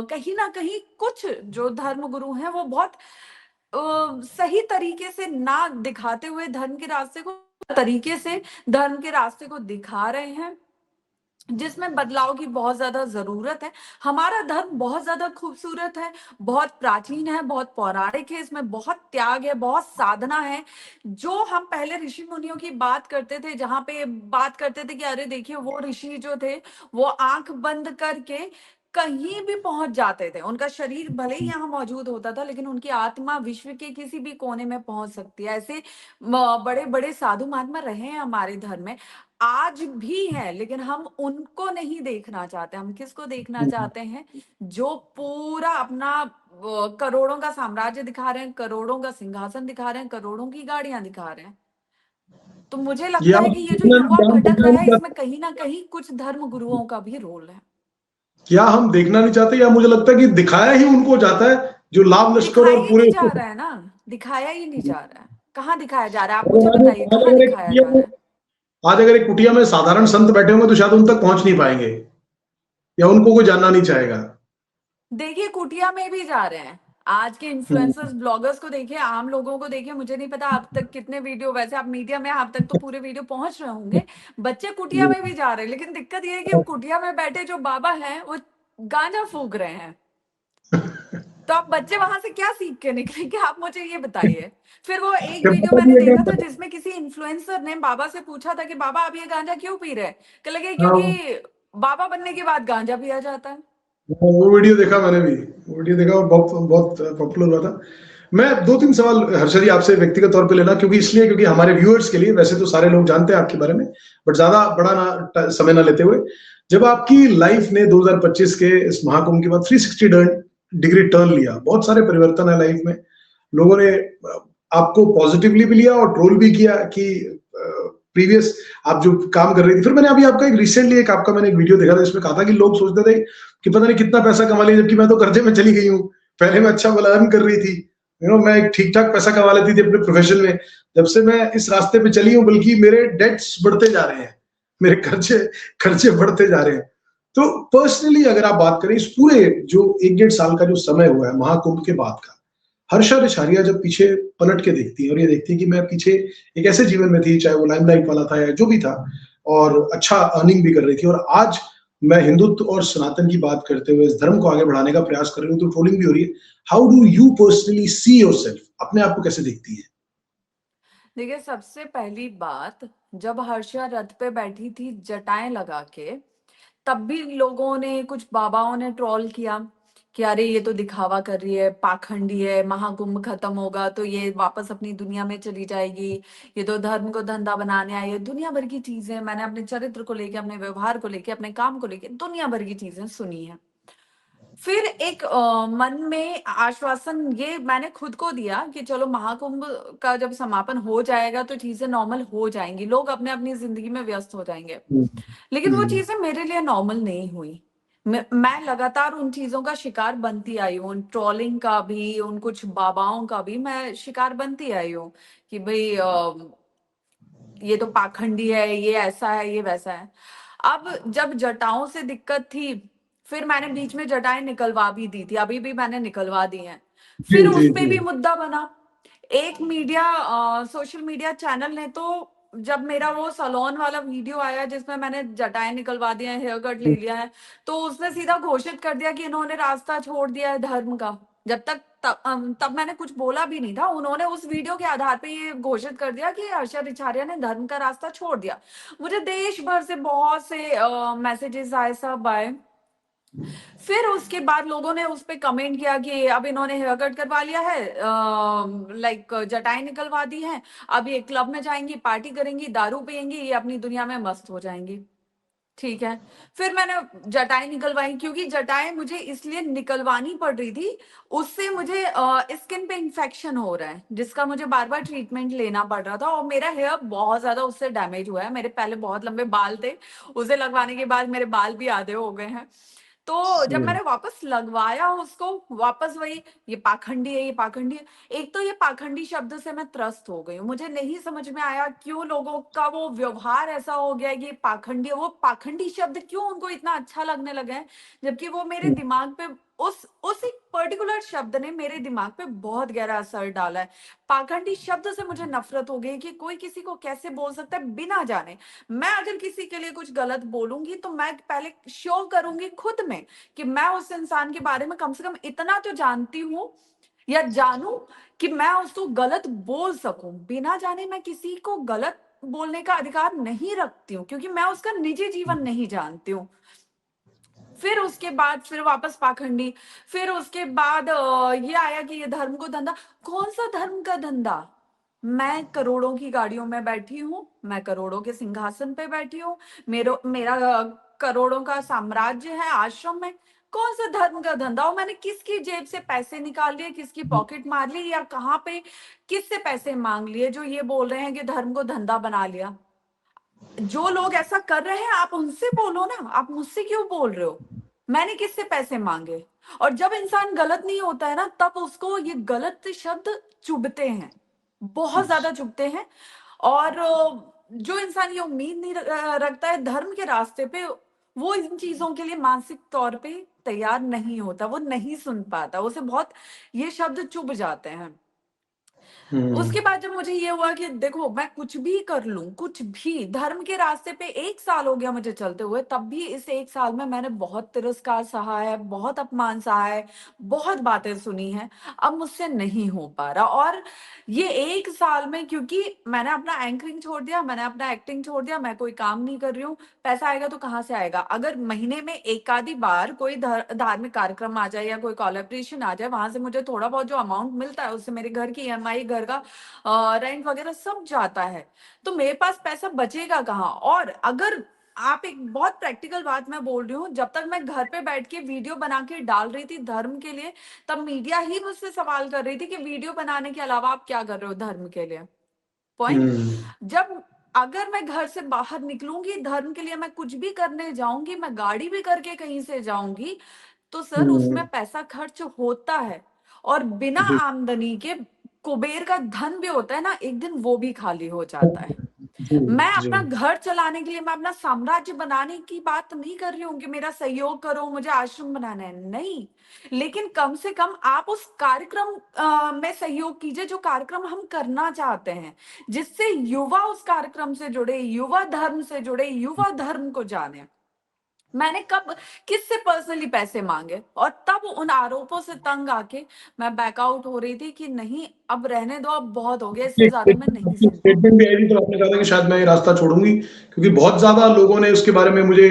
कहीं ना कहीं कुछ जो धर्म गुरु हैं वो बहुत सही तरीके से ना दिखाते हुए धर्म के रास्ते को, तरीके से धर्म के रास्ते को दिखा रहे हैं, जिसमें बदलाव की बहुत ज्यादा जरूरत है। हमारा धर्म बहुत ज्यादा खूबसूरत है, बहुत प्राचीन है, बहुत पौराणिक है, इसमें बहुत त्याग है, बहुत साधना है। जो हम पहले ऋषि मुनियों की बात करते थे, जहां पे बात करते थे कि अरे देखिए वो ऋषि जो थे वो आंख बंद करके कहीं भी पहुंच जाते थे, उनका शरीर भले ही यहाँ मौजूद होता था लेकिन उनकी आत्मा विश्व के किसी भी कोने में पहुंच सकती है। ऐसे बड़े बड़े साधु महात्मा रहे हैं हमारे धर्म में, आज भी है, लेकिन हम उनको नहीं देखना चाहते। हम किसको देखना हम्म। चाहते हैं? जो पूरा अपना करोड़ों का साम्राज्य दिखा रहे हैं, करोड़ों का सिंहासन दिखा रहे हैं, करोड़ों की गाड़ियां दिखा रहे हैं। तो मुझे ये लगता आप है कि ये जो देखना युवा नहीं भटक देखना रहा नहीं है, इसमें चाहते। कहीं ना कहीं कुछ धर्म गुरुओं का भी रोल है। क्या हम देखना नहीं चाहते, या मुझे लगता है कि दिखाया ही उनको जाता है, जो लाभ लश्कर दिखाया और ही पूरे। नहीं जा रहा है ना, दिखाया ही नहीं जा रहा है। कहाँ दिखाया जा रहा है? आप अगर मुझे आज बताइए आज कहाँ अगर एक दिखाया कुटिया जा में रहा है? आज अगर एक कुटिया में साधारण संत बैठे होंगे तो शायद उन तक पहुंच नहीं पाएंगे, या उनको कोई जानना नहीं चाहेगा। देखिए कुटिया में भी जा रहे हैं। आज के हम्म। इन्फ्लुएंसर्स, ब्लॉगर्स को देखिए, आम लोगों को देखिए। मुझे नहीं पता अब तक कितने वीडियो, वैसे आप मीडिया में आप तक तो पूरे वीडियो पहुंच रहे होंगे। बच्चे कुटिया में भी जा रहे हैं, लेकिन दिक्कत ये है कि वो कुटिया में बैठे जो बाबा हैं वो गांजा फूक रहे हैं। तो आप बच्चे वहां से क्या सीख के निकलेंगे? आप मुझे ये बताइए। फिर वो एक क्या वीडियो पता मैंने भी है देखा था क्या? जिसमें किसी इन्फ्लुएंसर ने बाबा से पूछा था कि बाबा आप ये गांजा क्यों पी रहे हैं? कह लगे हाँ, क्योंकि बाबा बनने के बाद गांजा पिया जाता है। वो वीडियो देखा मैंने भी। वो वीडियो देखा और बहुत बहुत पॉपुलर हुआ था। मैं दो तीन सवाल हर्षदी आपसे व्यक्तिगत तौर पे लेना, क्योंकि इसलिए क्योंकि हमारे व्यूअर्स के लिए, वैसे तो सारे लोग जानते हैं आपके बारे में, बट ज्यादा बड़ा ना समय ना लेते हुए, जब आपकी लाइफ ने 2025 के इस महाकुंभ के बाद 360 डिग्री टर्न लिया, बहुत सारे परिवर्तन है लाइफ में। लोगों ने आपको पॉजिटिवली भी लिया और ट्रोल भी किया कि प्रीवियस आप जो काम कर रही थी। फिर मैंने अभी आपका एक रिसेंटली एक आपका मैंने एक वीडियो देखा था, इसमें कहा था कि लोग सोचते थे कि पता नहीं कितना पैसा कमा लिया, जबकि मैं तो कर्जे में चली गई हूँ। पहले मैं अच्छा अर्न कर रही थी, मैं एक ठीक ठाक पैसा कमा लेती थी अपने प्रोफेशन में। जब से मैं इस रास्ते पे चली हूँ, बल्कि मेरे डेट्स बढ़ते जा रहे हैं, मेरे खर्चे खर्चे बढ़ते जा रहे हैं। तो पर्सनली अगर आप बात करें, इस पूरे जो 1-1.5 साल का जो समय हुआ है महाकुंभ के बाद का, हर्षा रिछारिया जब पीछे पलट के देखती है और ये देखती है कि मैं पीछे एक ऐसे जीवन में थी, चाहे वो लाइमलाइट वाला था या जो भी था, और अच्छा अर्निंग भी कर रही थी, और आज मैं हिंदुत्व और सनातन की बात करते हुए इस धर्म को आगे बढ़ाने का प्रयास कर रही हूँ, तो ट्रोलिंग भी हो रही है। How do you personally see yourself? अपने आप को कैसे देखती है? देखिए सबसे पहली बात, जब हर्षा रथ पे बैठी थी जटाएं लगा के, तब भी लोगों ने, कुछ बाबाओं ने ट्रोल किया कि अरे ये तो दिखावा कर रही है, पाखंडी है, महाकुंभ खत्म होगा तो ये वापस अपनी दुनिया में चली जाएगी, ये तो धर्म को धंधा बनाने आई है। दुनिया भर की चीजें मैंने अपने चरित्र को लेके, अपने व्यवहार को लेके, अपने काम को लेके दुनिया भर की चीजें सुनी है। फिर एक मन में आश्वासन ये मैंने खुद को दिया कि चलो महाकुंभ का जब समापन हो जाएगा तो चीजें नॉर्मल हो जाएंगी, लोग अपने अपनी जिंदगी में व्यस्त हो जाएंगे। हम्म, लेकिन वो चीजें मेरे लिए नॉर्मल नहीं हुई। मैं लगातार उन चीजों का शिकार बनती आई हूँ, उन ट्रोलिंग का भी, उन कुछ बाबाओं का भी मैं शिकार बनती आई हूँ कि भाई ये तो पाखंडी है, ये ऐसा है, ये वैसा है। अब जब जटाओं से दिक्कत थी, फिर मैंने बीच में जटाएं निकलवा भी दी थी, अभी भी मैंने निकलवा दी हैं। जी फिर जी उस पे जी। भी मुद्दा बना। एक सोशल मीडिया चैनल ने तो, जब मेरा वो सलोन वाला वीडियो आया जिसमें मैंने जटाएं निकलवा दिया है, हेयर कट ले लिया है, तो उसने सीधा घोषित कर दिया कि इन्होंने रास्ता छोड़ दिया है धर्म का। जब तक तब मैंने कुछ बोला भी नहीं था, उन्होंने उस वीडियो के आधार पे ये घोषित कर दिया कि हर्षद रिछारिया ने धर्म का रास्ता छोड़ दिया। मुझे देश भर से बहुत से मैसेजेस आए, सब आए। फिर उसके बाद लोगों ने उस पे कमेंट किया कि अब इन्होंने हेयर कट करवा लिया है, लाइक जटाएं निकलवा दी हैं, अब ये क्लब में जाएंगी, पार्टी करेंगी, दारू पियेंगी, ये अपनी दुनिया में मस्त हो जाएंगी। ठीक है। फिर मैंने जटाएं निकलवाई, क्योंकि जटाएं मुझे इसलिए निकलवानी पड़ रही थी, उससे मुझे स्किन पे इंफेक्शन हो रहा है जिसका मुझे बार बार ट्रीटमेंट लेना पड़ रहा था, और मेरा हेयर बहुत ज्यादा उससे डैमेज हुआ है। मेरे पहले बहुत लंबे बाल थे, उसे लगवाने के बाद मेरे बाल भी आधे हो गए हैं। तो जब हम्म, मैंने वापस लगवाया उसको, वापस वही, ये पाखंडी है, ये पाखंडी है। एक तो ये पाखंडी शब्द से मैं त्रस्त हो गई हूँ, मुझे नहीं समझ में आया क्यों लोगों का वो व्यवहार ऐसा हो गया है कि ये पाखंडी है। वो पाखंडी शब्द क्यों उनको इतना अच्छा लगने लगा है, जबकि वो मेरे दिमाग पे, उस एक पर्टिकुलर शब्द ने मेरे दिमाग पे बहुत गहरा असर डाला है। पाखंडी शब्द से मुझे नफरत हो गई कि कोई किसी को कैसे बोल सकता है बिना जाने। मैं अगर किसी के लिए कुछ गलत बोलूंगी तो मैं पहले शो करूंगी खुद में कि मैं उस इंसान के बारे में कम से कम इतना तो जानती हूँ या जानूं कि मैं उसको गलत बोल सकूं। बिना जाने मैं किसी को गलत बोलने का अधिकार नहीं रखती हूँ, क्योंकि मैं उसका निजी जीवन नहीं जानती हूँ। फिर उसके बाद फिर वापस पाखंडी। फिर उसके बाद ये आया कि ये धर्म को धंधा। कौन सा धर्म का धंधा? मैं करोड़ों की गाड़ियों में बैठी हूँ, मैं करोड़ों के सिंहासन पे बैठी हूँ, मेरा करोड़ों का साम्राज्य है आश्रम में। कौन सा धर्म का धंधा? और मैंने किसकी जेब से पैसे निकाल लिए, किसकी पॉकेट मार ली, या कहाँ पे किससे पैसे मांग लिए जो ये बोल रहे हैं कि धर्म को धंधा बना लिया? जो लोग ऐसा कर रहे हैं आप उनसे बोलो ना, आप मुझसे क्यों बोल रहे हो? मैंने किससे पैसे मांगे? और जब इंसान गलत नहीं होता है ना, तब उसको ये गलत शब्द चुभते हैं, बहुत ज्यादा चुभते हैं। और जो इंसान ये उम्मीद नहीं रखता है धर्म के रास्ते पे, वो इन चीजों के लिए मानसिक तौर पे तैयार नहीं होता, वो नहीं सुन पाता, उसे बहुत ये शब्द चुभ जाते हैं। हम्म, उसके बाद जब मुझे ये हुआ कि देखो मैं कुछ भी कर लूं, कुछ भी धर्म के रास्ते पे, 1 साल हो गया मुझे चलते हुए, तब भी इस 1 साल में मैंने बहुत तिरस्कार सहा है, बहुत अपमान सहा है, बहुत बातें सुनी है। अब मुझसे नहीं हो पा रहा। और ये 1 साल में, क्योंकि मैंने अपना एंकरिंग छोड़ दिया, मैंने अपना एक्टिंग छोड़ दिया, मैं कोई काम नहीं कर रही हूँ, पैसा आएगा तो कहाँ से आएगा? अगर महीने में एक आधी बार कोई धार्मिक कार्यक्रम आ जाए या कोई कोलैबोरेशन आ जाए, वहां से मुझे थोड़ा बहुत जो अमाउंट मिलता है उससे मेरे घर की ईएमआई, घर का रेंट वगैरह सब जाता है, तो मेरे पास पैसा बचेगा कहाँ? और अगर आप, एक बहुत प्रैक्टिकल बात मैं बोल रही हूँ, जब तक मैं घर पे बैठ के वीडियो बना के डाल रही थी धर्म के लिए, तब मीडिया ही मुझसे सवाल कर रही थी कि वीडियो बनाने के अलावा आप क्या कर रहे हो धर्म के लिए। पॉइंट। हम्म, जब अगर मैं घर से बाहर निकलूंगी धर्म के लिए, मैं कुछ भी करने जाऊंगी, मैं गाड़ी भी करके कहीं से जाऊंगी, तो सर हम्म, उसमें पैसा खर्च होता है। और बिना जी आमदनी के कुबेर का धन भी होता है ना, एक दिन वो भी खाली हो जाता है। जी मैं जी। अपना घर चलाने के लिए, मैं अपना साम्राज्य बनाने की बात नहीं कर रही हूँ कि मेरा सहयोग करो, मुझे आश्रम बनाना है, नहीं। लेकिन कम से कम आप उस कार्यक्रम में सहयोग कीजिए जो कार्यक्रम हम करना चाहते हैं, जिससे युवा उस कार्यक्रम से जुड़े, युवा धर्म से जुड़े, युवा धर्म को जाने। मैंने कब किससे पर्सनली पैसे मांगे? और तब उन आरोपों से तंग आके मैं बैकआउट हो रही थी कि नहीं, अब रहने दो, अब बहुत हो गया, इससे ज्यादा मैं नहीं सह स्टेटमेंट पाऊंगी। भी आई थी तो आपने कहा था कि शायद मैं ये रास्ता छोड़ूंगी, क्योंकि बहुत ज्यादा लोगों ने उसके बारे में मुझे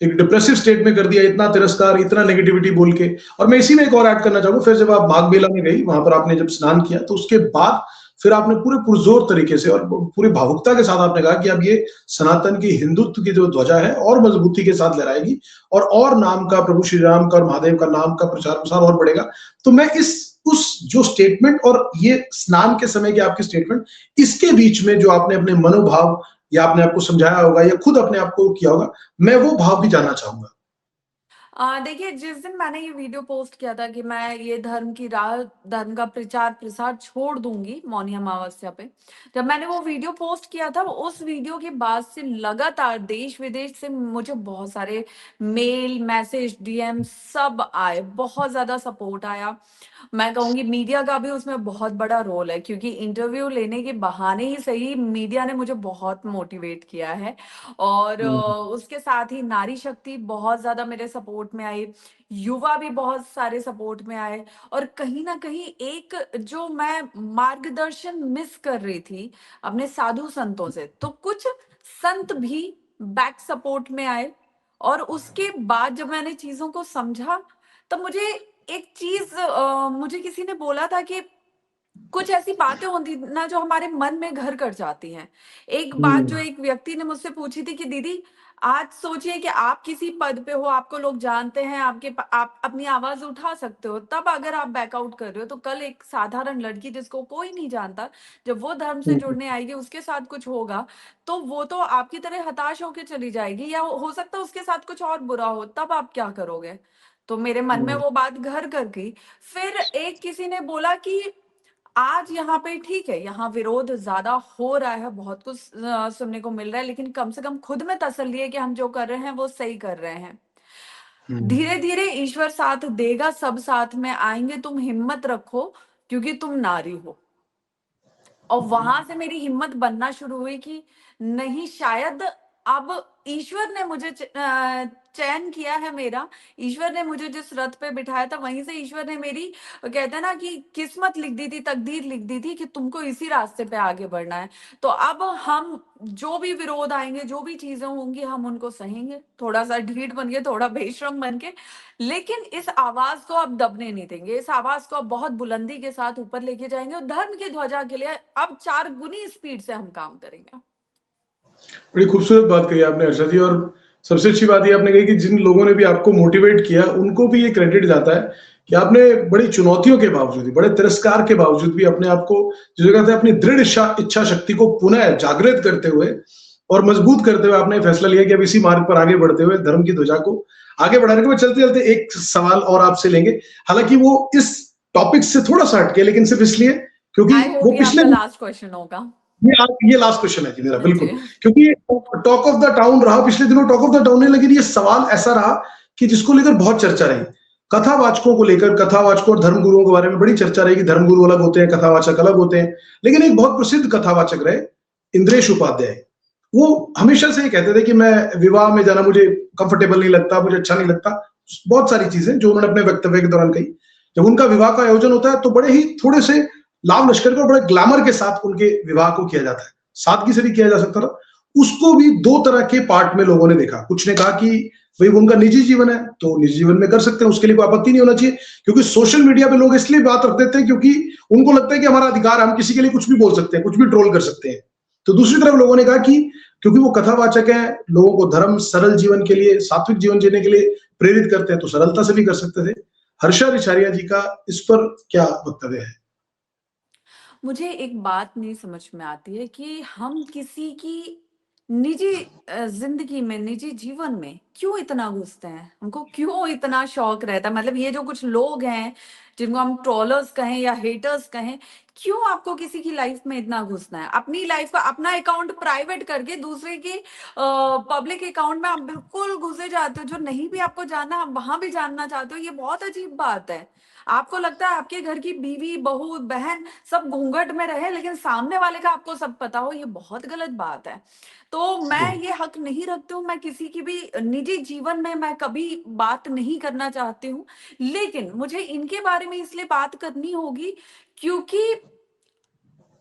एक डिप्रेसिव स्टेट में कर दिया, इतना तिरस्कार, इतना नेगेटिविटी बोल के। और मैं इसी में एक और ऐड करना चाहूंगा, फिर जब आप माघ मेला में गई, वहां पर आपने जब स्नान किया, तो उसके बाद फिर आपने पूरे पुरजोर तरीके से और पूरी भावुकता के साथ आपने कहा कि अब ये सनातन की हिंदुत्व की जो ध्वजा है और मजबूती के साथ लहराएगी, और नाम का, प्रभु श्री राम का और महादेव का नाम का प्रचार प्रसार और बढ़ेगा। तो मैं इस उस जो स्टेटमेंट और ये स्नान के समय की आपकी स्टेटमेंट, इसके बीच में जो आपने अपने मनोभाव या आपने आपको समझाया होगा या खुद अपने आप को किया होगा, मैं वो भाव भी जानना चाहूंगा। देखिए, जिस दिन मैंने ये वीडियो पोस्ट किया था कि मैं ये धर्म की राह, धर्म का प्रचार प्रसार छोड़ दूंगी मौनी अमावस्या पे, जब मैंने वो वीडियो पोस्ट किया था, उस वीडियो के बाद से लगातार देश विदेश से मुझे बहुत सारे मेल, मैसेज, डीएम सब आए, बहुत ज्यादा सपोर्ट आया। मैं कहूंगी मीडिया का भी उसमें बहुत बड़ा रोल है, क्योंकि इंटरव्यू लेने के बहाने ही सही मीडिया ने मुझे बहुत मोटिवेट किया है। और उसके साथ ही नारी शक्ति बहुत ज्यादा मेरे सपोर्ट में आई, युवा भी बहुत सारे सपोर्ट में आए, और कहीं ना कहीं एक जो मैं मार्गदर्शन मिस कर रही थी अपने साधु संतों से, तो कुछ संत भी बैक सपोर्ट में आए। और उसके बाद जब मैंने चीजों को समझा, तब मुझे एक चीज मुझे किसी ने बोला था कि कुछ ऐसी बातें होती ना जो हमारे मन में घर कर जाती हैं। एक बात जो हम्म। एक व्यक्ति ने मुझसे पूछी थी कि दीदी, आज सोचिए कि आप किसी पद पे हो, आपको लोग जानते हैं, आप अपनी आवाज उठा सकते हो, तब अगर आप बैकआउट कर रहे हो, तो कल एक साधारण लड़की जिसको कोई नहीं जानता, जब वो धर्म से हम्म। जुड़ने आएगी, उसके साथ कुछ होगा, तो वो तो आपकी तरह हताश होकर चली जाएगी, या हो सकता है उसके साथ कुछ और बुरा हो, तब आप क्या करोगे? तो मेरे मन में हम्म। वो बात घर कर गई। फिर एक किसी ने बोला कि आज यहाँ पे ठीक है, यहाँ विरोध ज्यादा हो रहा है, बहुत कुछ सुनने को मिल रहा है, लेकिन कम से कम खुद में तसल्ली है कि हम जो कर रहे हैं वो सही कर रहे हैं। धीरे हम्म। धीरे ईश्वर साथ देगा, सब साथ में आएंगे, तुम हिम्मत रखो, क्योंकि तुम नारी हो। और वहां से मेरी हिम्मत बनना शुरू हुई कि नहीं, शायद अब ईश्वर ने मुझे चयन किया है मेरा, ईश्वर ने मुझे जिस रथ पे बिठाया था, वहीं से ईश्वर ने मेरी, कहते हैं ना कि किस्मत लिख दी थी, तकदीर लिख दी थी कि तुमको इसी रास्ते पे आगे बढ़ना है। तो अब हम जो भी विरोध आएंगे, जो भी चीजें होंगी, हम उनको सहेंगे, थोड़ा सा ढीठ बन के, थोड़ा बेशरम बन के, लेकिन इस आवाज को अब दबने नहीं देंगे, इस आवाज को अब बहुत बुलंदी के साथ ऊपर लेके जाएंगे, और धर्म की ध्वजा के लिए अब 4 गुनी स्पीड से हम काम करेंगे। बड़ी खूबसूरत बात कही आपने हर्षा जी। और सबसे अच्छी बात ये आपने कही कि जिन लोगों ने भी आपको मोटिवेट किया, उनको भी ये क्रेडिट जाता है कि आपने बड़ी चुनौतियों के बावजूद भी, बड़े तिरस्कार के बावजूद भी अपने आप को, जो कहते हैं, अपनी दृढ़ इच्छा शक्ति को पुनः जागृत करते हुए और मजबूत करते हुए आपने फैसला लिया कि अब इसी मार्ग पर आगे बढ़ते हुए धर्म की ध्वजा को आगे बढ़ाने के बाद चलते चलते एक सवाल और आपसे लेंगे। हालांकि वो इस टॉपिक से थोड़ा सा हटके, लेकिन सिर्फ इसलिए क्योंकि आई होप वो ये पिछले, आपका लास्ट क्वेश्चन होगा। ये लास्ट क्वेश्चन है जी मेरा, बिल्कुल। जी। क्योंकि टॉक ऑफ द टाउन रहा पिछले दिनों, टॉक ऑफ द टाउन नहीं, लेकिन ये सवाल ऐसा रहा कि जिसको लेकर बहुत चर्चा रही, कथावाचकों को लेकर, कथावाचकों और धर्मगुरुओं के बारे में बड़ी चर्चा रही कि धर्मगुरु अलग होते हैं, कथावाचक अलग होते हैं। लेकिन एक बहुत प्रसिद्ध कथावाचक रहे, इंद्रेश उपाध्याय। वो हमेशा से ये कहते थे कि मैं विवाह में जाना मुझे कंफर्टेबल नहीं लगता, मुझे अच्छा नहीं लगता, बहुत सारी चीजें जो उन्होंने अपने वक्तव्य के दौरान कही। जब उनका विवाह का आयोजन होता है तो बड़े ही थोड़े से लाभ लश्कर के और बड़े ग्लैमर के साथ उनके विवाह को किया जाता है, सादगी से भी किया जा सकता था। उसको भी दो तरह के पार्ट में लोगों ने देखा। कुछ ने कहा कि भाई वो उनका निजी जीवन है तो निजी जीवन में कर सकते हैं, उसके लिए कोई आपत्ति नहीं होना चाहिए, क्योंकि सोशल मीडिया पे लोग इसलिए बात रख देते हैं क्योंकि उनको लगता है कि हमारा अधिकार है, हम किसी के लिए कुछ भी बोल सकते हैं, कुछ भी ट्रोल कर सकते हैं। तो दूसरी तरफ लोगों ने कहा कि क्योंकि वो कथावाचक है, लोगों को धर्म सरल जीवन के लिए, सात्विक जीवन जीने के लिए प्रेरित करते हैं, तो सरलता से भी कर सकते थे। हर्षा रिछारिया जी का इस पर क्या वक्तव्य है? मुझे एक बात नहीं समझ में आती है कि हम किसी की निजी जिंदगी में, निजी जीवन में क्यों इतना घुसते हैं, हमको क्यों इतना शौक रहता है। मतलब ये जो कुछ लोग हैं जिनको हम ट्रोलर्स कहें या हेटर्स कहें, क्यों आपको किसी की लाइफ में इतना घुसना है? अपनी लाइफ का अपना अकाउंट प्राइवेट करके दूसरे के पब्लिक अकाउंट में आप बिल्कुल घुसे जाते हो, जो नहीं भी आपको जानना आप वहां भी जानना चाहते हो। ये बहुत अजीब बात है। आपको लगता है आपके घर की बीवी, बहू, बहन सब घूंघट में रहे, लेकिन सामने वाले का आपको सब पता हो, ये बहुत गलत बात है। तो मैं ये हक नहीं रखती हूँ, मैं किसी की भी निजी जीवन में मैं कभी बात नहीं करना चाहती हूँ, लेकिन मुझे इनके बारे में इसलिए बात करनी होगी क्योंकि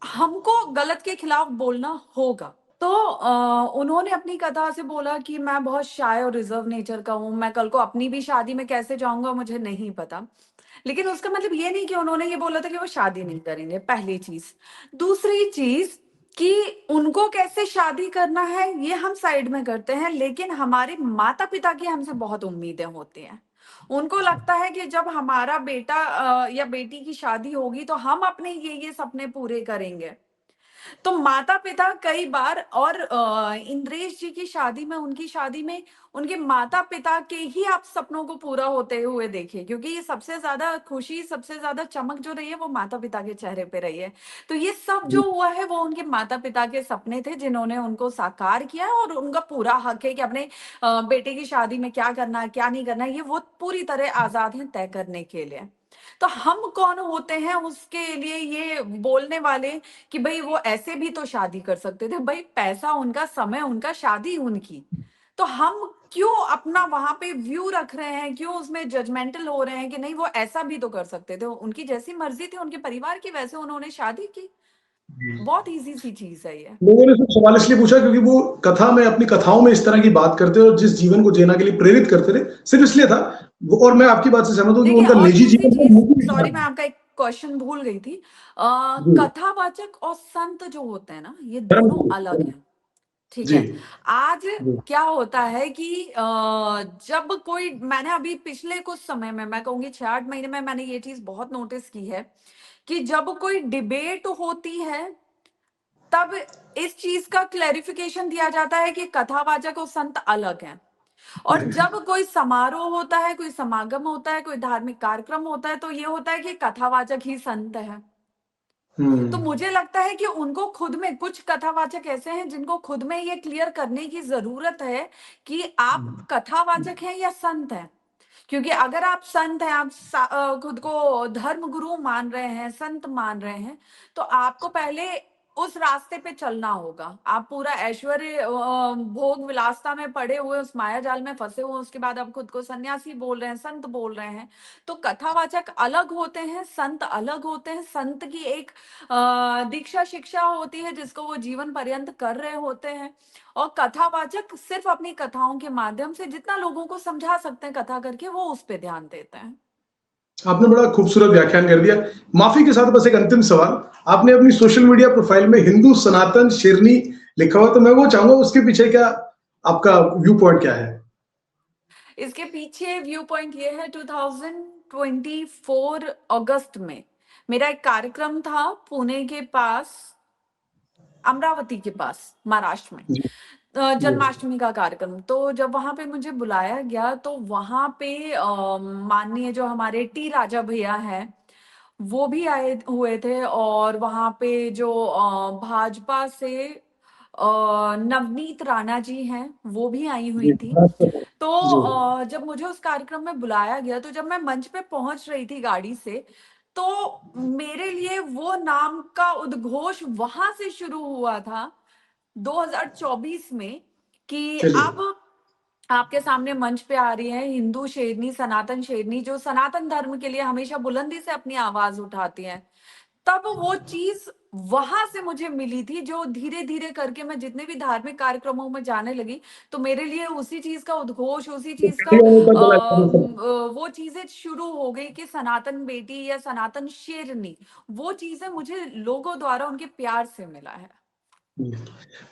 हमको गलत के खिलाफ बोलना होगा। तो उन्होंने अपनी कथा से बोला कि मैं बहुत शाय और रिजर्व नेचर का हूँ, मैं कल को अपनी भी शादी में कैसे जाऊंगा मुझे नहीं पता। लेकिन उसका मतलब ये नहीं कि उन्होंने ये बोला था कि वो शादी नहीं करेंगे, पहली चीज। दूसरी चीज कि उनको कैसे शादी करना है ये हम साइड में करते हैं, लेकिन हमारे माता पिता की हमसे बहुत उम्मीदें होती हैं। उनको लगता है कि जब हमारा बेटा या बेटी की शादी होगी तो हम अपने ये सपने पूरे करेंगे। तो माता-पिता कई बार, और इंद्रेश जी की शादी में, उनकी शादी में उनके माता-पिता के ही आप सपनों को पूरा होते हुए देखे, क्योंकि ये सबसे ज़्यादा खुशी, सबसे ज़्यादा चमक जो रही है वो माता-पिता के चेहरे पे रही है। तो ये सब जो हुआ है वो उनके माता-पिता के सपने थे जिन्होंने उनको साकार किया है, और उनका पूरा हक है कि अपने बेटे की शादी में क्या करना है, क्या नहीं करना है, ये वो पूरी तरह आज़ाद हैं तय करने के लिए। तो हम कौन होते हैं उसके लिए ये बोलने वाले कि भाई वो ऐसे भी तो शादी कर सकते थे। भाई पैसा उनका, समय उनका, शादी उनकी। तो हम क्यों अपना वहां पे व्यू रख रहे हैं, क्यों उसमें जजमेंटल हो रहे हैं कि नहीं वो ऐसा भी तो कर सकते थे, उनकी जैसी मर्जी थी उनके परिवार की, वैसे उन्होंने शादी की। बहुत इजी सी चीज है ये। लोगों ने सिर्फ सवाल इसलिए पूछा क्योंकि वो कथा में, अपनी कथाओं में इस तरह की बात करते और जिस जीवन को जीना के लिए प्रेरित करते थे, सिर्फ इसलिए था। और मैं आपकी बात से सहमत हूँ कि देखिए, उनका और निजी दूसरी जीवन था, चीज, निजी विचार सॉरी मैं आपका एक क्वेश्चन भूल गई थी। जी, कथावाचक और संत जो होते हैं ना, ये धर्म दोनों अलग हैं। ठीक जी, है। आज जी, क्या होता है कि जब कोई, मैंने अभी पिछले कुछ समय में, मैं कहूंगी 6-8 महीने में, मैंने ये चीज बहुत नोटिस की है कि जब कोई डिबेट होती है तब इस चीज का क्लैरिफिकेशन दिया जाता है कि कथावाचक और संत अलग हैं। और जब कोई समारोह होता है, कोई समागम होता है, कोई धार्मिक कार्यक्रम होता है, तो ये होता है कि कथावाचक ही संत है। तो हम्म, मुझे लगता है कि उनको खुद में, कुछ कथावाचक ऐसे हैं जिनको खुद में ये क्लियर करने की जरूरत है कि आप कथावाचक हैं या संत हैं। क्योंकि अगर आप संत हैं, आप खुद को धर्म गुरु मान रहे हैं, संत मान रहे हैं, तो आपको पहले उस रास्ते पे चलना होगा। आप पूरा ऐश्वर्य, भोग विलासता में पड़े हुए, उस माया जाल में फंसे हुए, उसके बाद आप खुद को सन्यासी बोल रहे हैं, संत बोल रहे हैं। तो कथावाचक अलग होते हैं, संत अलग होते हैं। संत की एक दीक्षा शिक्षा होती है जिसको वो जीवन पर्यंत कर रहे होते हैं। और कथावाचक सिर्फ अपनी कथाओं के माध्यम से जितना लोगों को समझा सकते हैं कथा करके, वो उस पे ध्यान देते हैं। आपने बड़ा खूबसूरत व्याख्यान कर दिया। माफी के साथ बस एक अंतिम सवाल, आपने अपनी सोशल मीडिया प्रोफाइल में हिंदू सनातन शेरनी लिखा हुआ, तो मैं वो चाहूंगा उसके पीछे क्या आपका व्यू पॉइंट क्या है? इसके पीछे व्यू पॉइंट ये है, 2024 अगस्त में मेरा एक कार्यक्रम था पुणे के पास, अमरावती के पास, महाराष्ट्र में। जी, जी, जन्माष्टमी का कार्यक्रम। तो जब वहां पे मुझे बुलाया गया तो वहां पे माननीय जो हमारे टी राजा भैया हैं वो भी आए हुए थे, और वहां पे जो भाजपा से नवनीत राणा जी हैं वो भी आई जी, हुई थी। तो जी, जब मुझे उस कार्यक्रम में बुलाया गया तो जब मैं मंच पे पहुंच रही थी गाड़ी से, तो मेरे लिए वो नाम का उद्घोष वहां से शुरू हुआ था 2024 में कि चलिए, अब आपके सामने मंच पे आ रही है हिंदू शेरनी, सनातन शेरनी, जो सनातन धर्म के लिए हमेशा बुलंदी से अपनी आवाज उठाती हैं। तब वो चीज वहां से मुझे मिली थी, जो धीरे धीरे करके मैं जितने भी धार्मिक कार्यक्रमों में जाने लगी, तो मेरे लिए उसी चीज का उद्घोष, उसी तो चीज का चलिए, वो तो बड़ा- वो चीजें शुरू हो गई कि सनातन बेटी या सनातन शेरनी, वो चीजें मुझे लोगों द्वारा उनके प्यार से मिला है।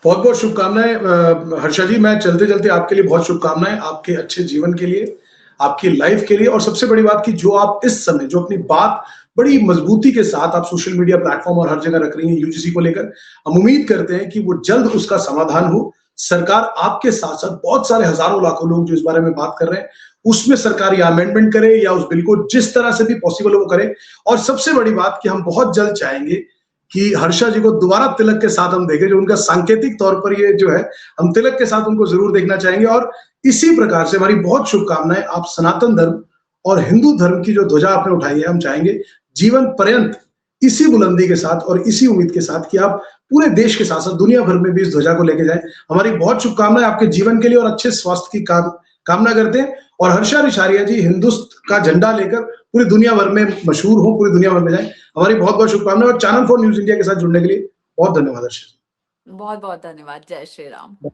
बहुत बहुत शुभकामनाएं हर्षा जी। मैं चलते चलते आपके लिए बहुत शुभकामनाएं, आपके अच्छे जीवन के लिए, आपकी लाइफ के लिए, और सबसे बड़ी बात कि जो आप इस समय जो अपनी बात बड़ी मजबूती के साथ आप सोशल मीडिया प्लेटफॉर्म और हर जगह रख रही हैं यूजीसी को लेकर, हम उम्मीद करते हैं कि वो जल्द उसका समाधान हो। सरकार आपके साथ साथ बहुत सारे हजारों लाखों लोग जो इस बारे में बात कर रहे हैं, उसमें सरकार या अमेंडमेंट करे या उस बिल को जिस तरह से भी पॉसिबल हो वो करे। और सबसे बड़ी बात कि हम बहुत जल्द चाहेंगे कि हर्षा जी को दोबारा तिलक के साथ हम देखें, जो उनका सांकेतिक तौर पर ये जो है, हम तिलक के साथ उनको जरूर देखना चाहेंगे। और इसी प्रकार से हमारी बहुत शुभकामनाएं, आप सनातन धर्म और हिंदू धर्म की जो ध्वजा आपने उठाई है, हम चाहेंगे जीवन पर्यंत इसी बुलंदी के साथ और इसी उम्मीद के साथ कि आप पूरे देश के साथ साथ दुनिया भर में भी इस ध्वजा को लेके जाएं। हमारी बहुत शुभकामनाएं आपके जीवन के लिए, और अच्छे स्वास्थ्य की कामना करते हैं। और हर्षा रिशारिया जी हिंदुस्तान का झंडा लेकर पूरी दुनिया भर में मशहूर हो, पूरी दुनिया भर में जाए। हमारी बहुत बहुत शुभकामनाएं, और चैनल 4 न्यूज इंडिया के साथ जुड़ने के लिए बहुत धन्यवाद हर्षा। बहुत बहुत धन्यवाद। जय श्री राम।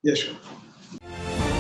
जय श्री राम।